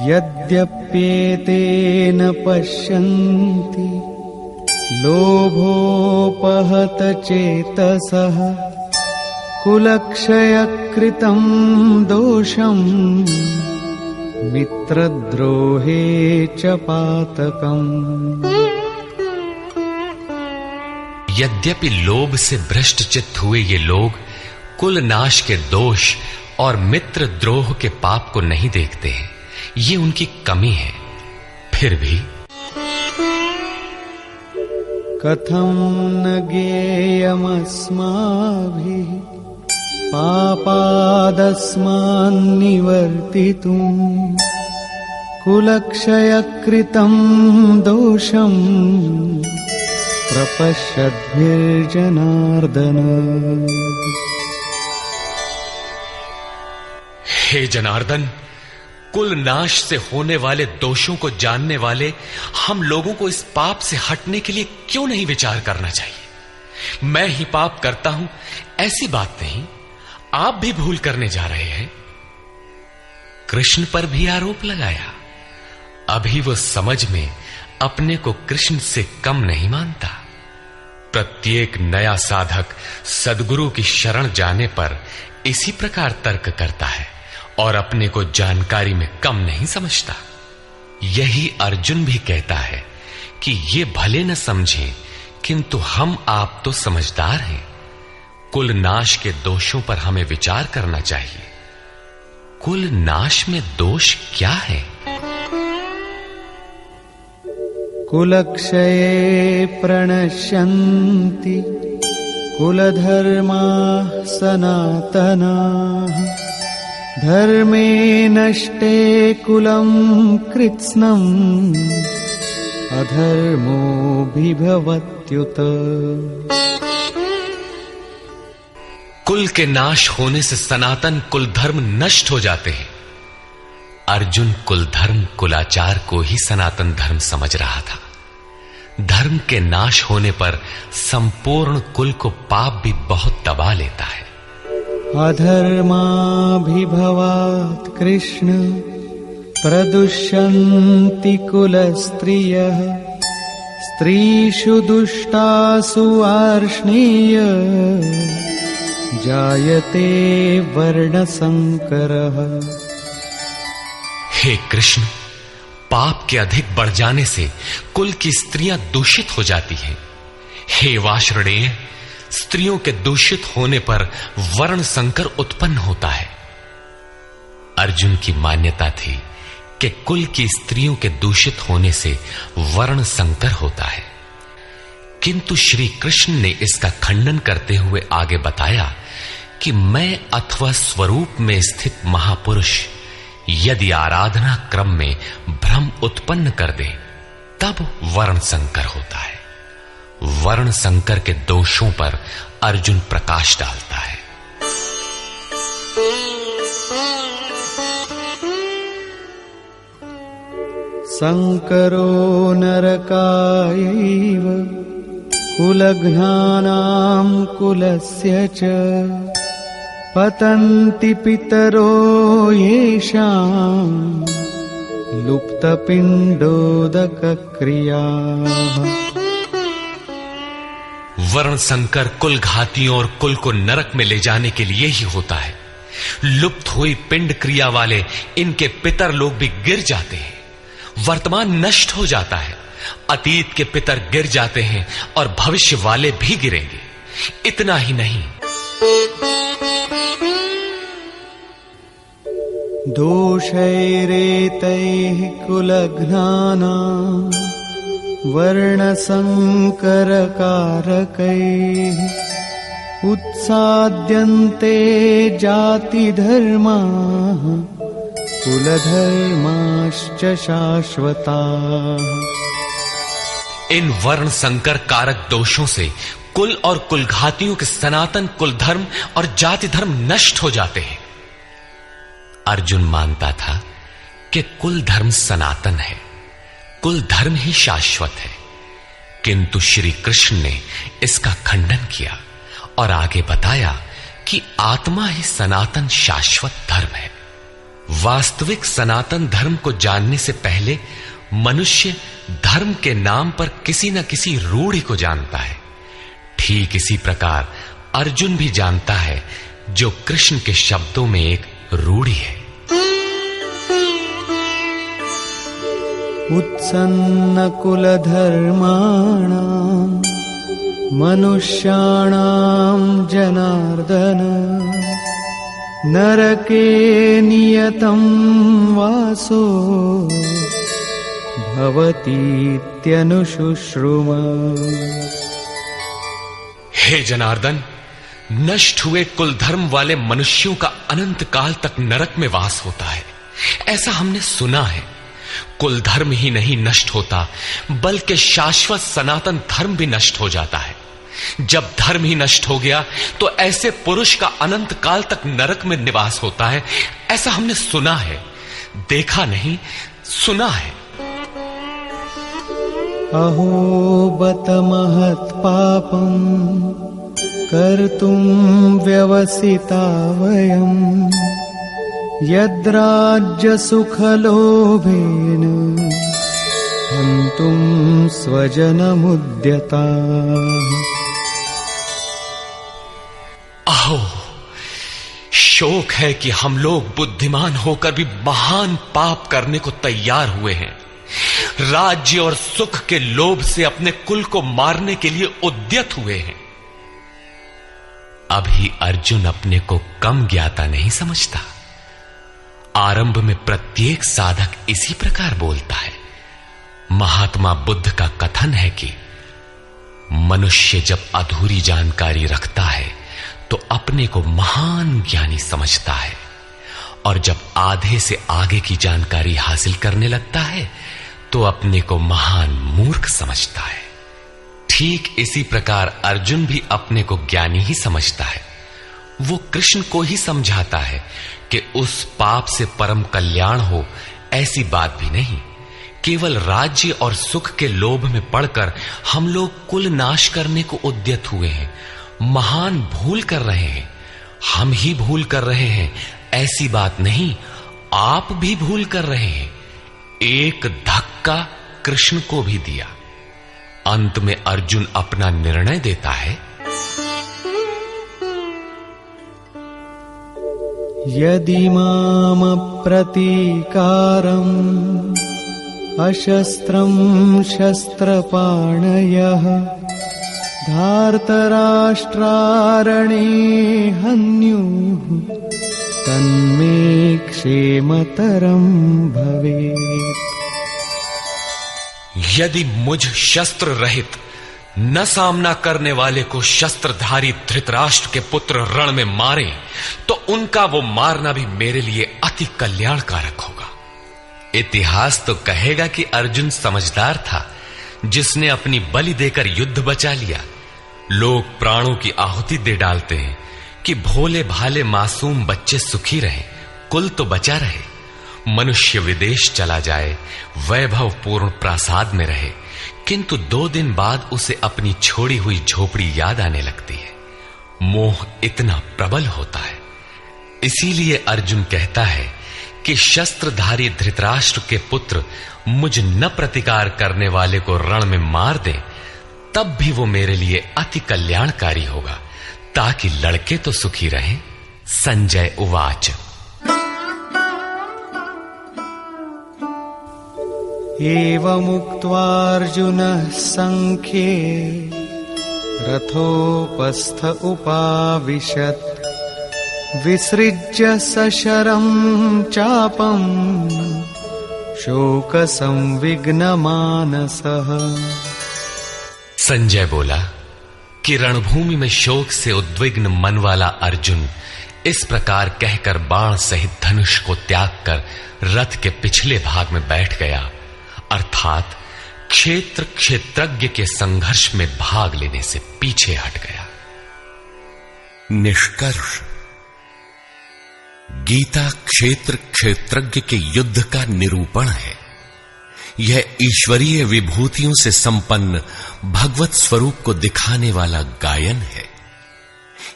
यद्यप्येतेन पश्यन्ति लोभोपहत चेतसः कुलक्षयकृतं दोषम् मित्रद्रोहे च पातकम्। यद्यपि लोभ से भ्रष्ट चित्त हुए ये लोग कुल नाश के दोष और मित्र द्रोह के पाप को नहीं देखते हैं, ये उनकी कमी है। फिर भी कथं न ज्ञेयमस्माभिः पापादस्मान्निवर्तितुम् कुलक्षयकृतं दोषम् प्रपश्यद्भिर्जनार्दन। हे जनार्दन, कुल नाश से होने वाले दोषों को जानने वाले हम लोगों को इस पाप से हटने के लिए क्यों नहीं विचार करना चाहिए। मैं ही पाप करता हूं ऐसी बात नहीं, आप भी भूल करने जा रहे हैं। कृष्ण पर भी आरोप लगाया। अभी वो समझ में अपने को कृष्ण से कम नहीं मानता। प्रत्येक नया साधक सद्गुरु की शरण जाने पर इसी प्रकार तर्क करता है और अपने को जानकारी में कम नहीं समझता। यही अर्जुन भी कहता है कि ये भले न समझें, किंतु हम आप तो समझदार हैं। कुल नाश के दोषों पर हमें विचार करना चाहिए। कुल नाश में दोष क्या है? कुलक्षये प्रणश्यन्ति कुलधर्माः सनातनाः धर्मे नष्टे कुलं कृत्स्नम् अधर्मोऽभिभवत्युत। कुल के नाश होने से सनातन कुल धर्म नष्ट हो जाते हैं। अर्जुन कुल धर्म कुलाचार को ही सनातन धर्म समझ रहा था। धर्म के नाश होने पर संपूर्ण कुल को पाप भी बहुत दबा लेता है। अधर्माभिभवात् कृष्ण प्रदुष्यन्ति कुलस्त्रियः स्त्रीषु दुष्टासु आर्ष्णेय जायते वर्णसंकरः। हे कृष्ण, पाप के अधिक बढ़ जाने से कुल की स्त्रियां दूषित हो जाती हैं। हे वार्ष्णेय, स्त्रियों के दूषित होने पर वर्ण संकर उत्पन्न होता है। अर्जुन की मान्यता थी कि कुल की स्त्रियों के दूषित होने से वर्ण संकर होता है, किंतु श्री कृष्ण ने इसका खंडन करते हुए आगे बताया कि मैं अथवा स्वरूप में स्थित महापुरुष यदि आराधना क्रम में भ्रम उत्पन्न कर दे तब वर्ण संकर होता है। वर्ण संकर के दोषों पर अर्जुन प्रकाश डालता है। संकरो नरकायैव कुलघ्नानां कुलस्य च पतन्ति पितरो येषाम् लुप्तपिण्डोदकक्रियाः। वर्ण संकर कुल घातियों और कुल को नरक में ले जाने के लिए ही होता है। लुप्त हुई पिंड क्रिया वाले इनके पितर लोग भी गिर जाते हैं। वर्तमान नष्ट हो जाता है, अतीत के पितर गिर जाते हैं और भविष्य वाले भी गिरेंगे। इतना ही नहीं, दोषैरेतैः कुलघ्नानां वर्णसंकरकारकैः उत्साद्यन्ते जातिधर्माः कुलधर्माश्च शाश्वताः। इन वर्ण संकर कारक दोषों से कुल और कुलघातियों के सनातन कुल धर्म और जाति धर्म नष्ट हो जाते हैं। अर्जुन मानता था कि कुल धर्म सनातन है, कुल धर्म ही शाश्वत है, किंतु श्री कृष्ण ने इसका खंडन किया और आगे बताया कि आत्मा ही सनातन शाश्वत धर्म है। वास्तविक सनातन धर्म को जानने से पहले मनुष्य धर्म के नाम पर किसी न किसी रूढ़ि को जानता है। ठीक इसी प्रकार अर्जुन भी जानता है जो कृष्ण के शब्दों में एक रूढ़ि है। उत्सन्न कुलधर्माणां मनुष्याणां जनार्दन नरके नियतं वासो भवतीत्यनुशुश्रुम। हे जनार्दन, नष्ट हुए कुल धर्म वाले मनुष्यों का अनंत काल तक नरक में वास होता है, ऐसा हमने सुना है। कुल धर्म ही नहीं नष्ट होता, बल्कि शाश्वत सनातन धर्म भी नष्ट हो जाता है। जब धर्म ही नष्ट हो गया तो ऐसे पुरुष का अनंत काल तक नरक में निवास होता है, ऐसा हमने सुना है, देखा नहीं, सुना है। अहो बत महत् पापं कर्तुं व्यवसिता वयं यद्राज्य सुखलोभेन हन्तुं स्वजनमुद्यताः। आओ, शोक है कि हम लोग बुद्धिमान होकर भी महान पाप करने को तैयार हुए हैं। राज्य और सुख के लोभ से अपने कुल को मारने के लिए उद्यत हुए हैं। अभी अर्जुन अपने को कम ज्ञाता नहीं समझता। आरंभ में प्रत्येक साधक इसी प्रकार बोलता है। महात्मा बुद्ध का कथन है कि मनुष्य जब अधूरी जानकारी रखता है तो अपने को महान ज्ञानी समझता है, और जब आधे से आगे की जानकारी हासिल करने लगता है तो अपने को महान मूर्ख समझता है। ठीक इसी प्रकार अर्जुन भी अपने को ज्ञानी ही समझता है। वो कृष्ण को ही समझाता है कि उस पाप से परम कल्याण हो, ऐसी बात भी नहीं। केवल राज्य और सुख के लोभ में पड़कर हम लोग कुल नाश करने को उद्यत हुए हैं। महान भूल कर रहे हैं। हम ही भूल कर रहे हैं, ऐसी बात नहीं, आप भी भूल कर रहे हैं। एक धक्का कृष्ण को भी दिया। अंत में अर्जुन अपना निर्णय देता है। यदि माम प्रतीकारम् अशस्त्रं शस्त्रपाणयः धार्तराष्ट्रारणे हन्युः तन्मे क्षेमतरं भवेत्। यदि मुझ शस्त्र रहित न सामना करने वाले को शस्त्रधारी धृतराष्ट्र के पुत्र रण में मारे तो उनका वो मारना भी मेरे लिए अति कल्याणकारक होगा। इतिहास तो कहेगा कि अर्जुन समझदार था, जिसने अपनी बलि देकर युद्ध बचा लिया। लोग प्राणों की आहुति दे डालते हैं कि भोले भाले मासूम बच्चे सुखी रहें, कुल तो बचा रहे। मनुष्य विदेश चला जाए, वैभवपूर्ण प्रासाद में रहे, किंतु 2 दिन बाद उसे अपनी छोड़ी हुई झोपड़ी याद आने लगती है। मोह इतना प्रबल होता है। इसीलिए अर्जुन कहता है कि शस्त्रधारी धृतराष्ट्र के पुत्र मुझ न प्रतिकार करने वाले को रण में मार दे, तब भी वो मेरे लिए अति कल्याणकारी होगा, ताकि लड़के तो सुखी रहें। संजय उवाच। एवमुक्त्वा अर्जुनः संख्ये रथोपस्थ उपाविशत् विसृज्य सशरं चापं शोकसंविघ्नमानसः। संजय बोला कि रणभूमि में शोक से उद्विग्न मन वाला अर्जुन इस प्रकार कहकर बाण सहित धनुष को त्याग कर रथ के पिछले भाग में बैठ गया, अर्थात क्षेत्र क्षेत्रज्ञ के संघर्ष में भाग लेने से पीछे हट गया। निष्कर्ष, गीता क्षेत्र क्षेत्रज्ञ के युद्ध का निरूपण है। यह ईश्वरीय विभूतियों से संपन्न भगवत स्वरूप को दिखाने वाला गायन है।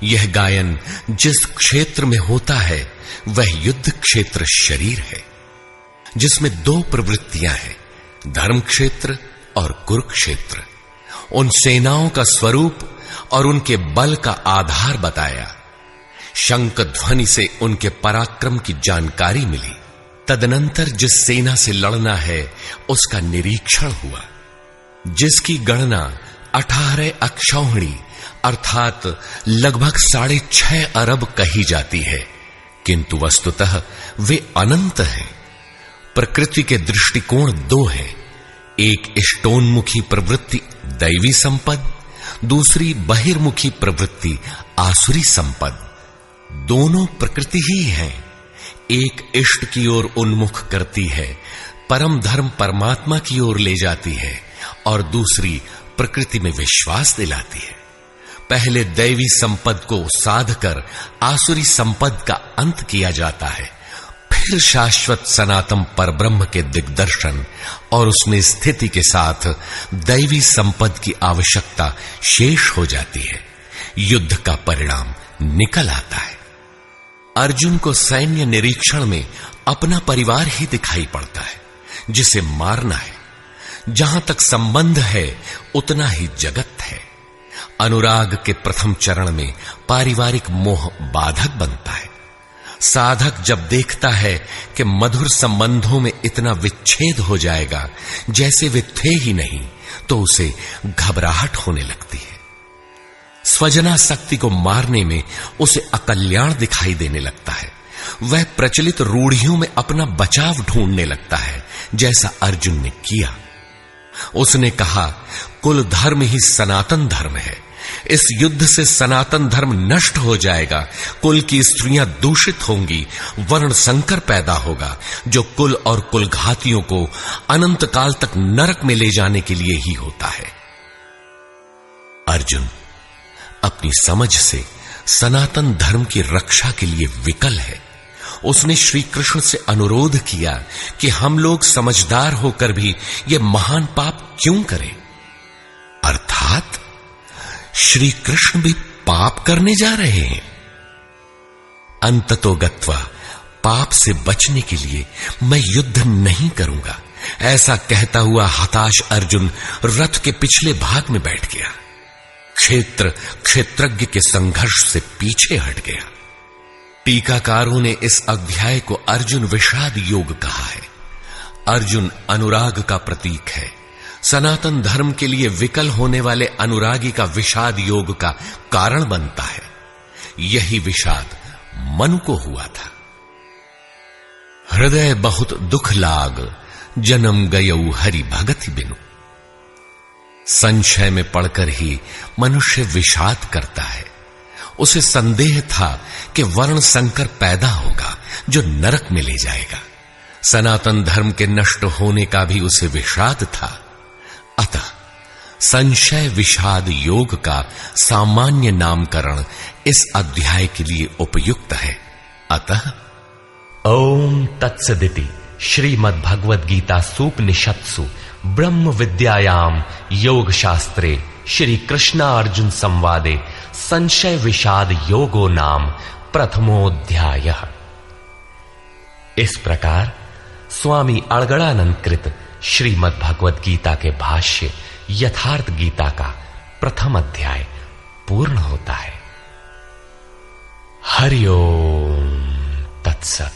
यह गायन जिस क्षेत्र में होता है वह युद्ध क्षेत्र शरीर है, जिसमें 2 प्रवृत्तियां हैं, धर्म क्षेत्र और कुरुक्षेत्र। उन सेनाओं का स्वरूप और उनके बल का आधार बताया। शंख ध्वनि से उनके पराक्रम की जानकारी मिली। तदनंतर जिस सेना से लड़ना है उसका निरीक्षण हुआ, जिसकी गणना 18 अक्षौहिणी अर्थात लगभग 6.5 अरब कही जाती है, किंतु वस्तुतः वे अनंत हैं। प्रकृति के दृष्टिकोण 2 हैं, एक इष्टोन्मुखी प्रवृत्ति दैवी संपद, दूसरी बहिर्मुखी प्रवृत्ति आसुरी संपद। दोनों प्रकृति ही हैं। एक इष्ट की ओर उन्मुख करती है, परम धर्म परमात्मा की ओर ले जाती है, और दूसरी प्रकृति में विश्वास दिलाती है। पहले दैवी संपद को साध कर आसुरी संपद का अंत किया जाता है, फिर शाश्वत सनातन परब्रह्म के दिग्दर्शन और उसमें स्थिति के साथ दैवी संपद की आवश्यकता शेष हो जाती है। युद्ध का परिणाम निकल आता है। अर्जुन को सैन्य निरीक्षण में अपना परिवार ही दिखाई पड़ता है, जिसे मारना है। जहां तक संबंध है उतना ही जगत है। अनुराग के प्रथम चरण में पारिवारिक मोह बाधक बनता है। साधक जब देखता है कि मधुर संबंधों में इतना विच्छेद हो जाएगा जैसे वे थे ही नहीं, तो उसे घबराहट होने लगती है। स्वजनासक्ति को मारने में उसे अकल्याण दिखाई देने लगता है। वह प्रचलित रूढ़ियों में अपना बचाव ढूंढने लगता है, जैसा अर्जुन ने किया। उसने कहा, कुल धर्म ही सनातन धर्म है। इस युद्ध से सनातन धर्म नष्ट हो जाएगा, कुल की स्त्रियां दूषित होंगी, वर्ण संकर पैदा होगा, जो कुल और कुलघातियों को अनंत काल तक नरक में ले जाने के लिए ही होता है। अर्जुन अपनी समझ से सनातन धर्म की रक्षा के लिए विकल है। उसने श्री कृष्ण से अनुरोध किया कि हम लोग समझदार होकर भी ये महान पाप क्यों करें? अर्थात श्री कृष्ण भी पाप करने जा रहे हैं। अंततोगत्वा पाप से बचने के लिए मैं युद्ध नहीं करूंगा, ऐसा कहता हुआ हताश अर्जुन रथ के पिछले भाग में बैठ गया। क्षेत्र क्षेत्रज्ञ के संघर्ष से पीछे हट गया। टीकाकारों ने इस अध्याय को अर्जुन विषाद योग कहा है। अर्जुन अनुराग का प्रतीक है। सनातन धर्म के लिए विकल होने वाले अनुरागी का विषाद योग का कारण बनता है। यही विषाद मनु को हुआ था। हृदय बहुत दुख लाग, जन्म गयऊ हरि भगति बिनु। संशय में पड़कर ही मनुष्य विषाद करता है। उसे संदेह था कि वर्ण संकर पैदा होगा जो नरक में ले जाएगा। सनातन धर्म के नष्ट होने का भी उसे विषाद था। अतः संशय विषाद योग का सामान्य नामकरण इस अध्याय के लिए उपयुक्त है। अतः ओम तत्सदिति श्रीमद्भगवद गीता सूपनिषत्सु ब्रह्म विद्यायाम योग शास्त्रे श्री कृष्णार्जुन संवादे संशय विषाद योगो नाम प्रथमोऽध्यायः। इस प्रकार स्वामी अड़गड़ानंद कृत श्रीमद् भगवद गीता के भाष्य यथार्थ गीता का प्रथम अध्याय पूर्ण होता है। हरि ओम तत्सत।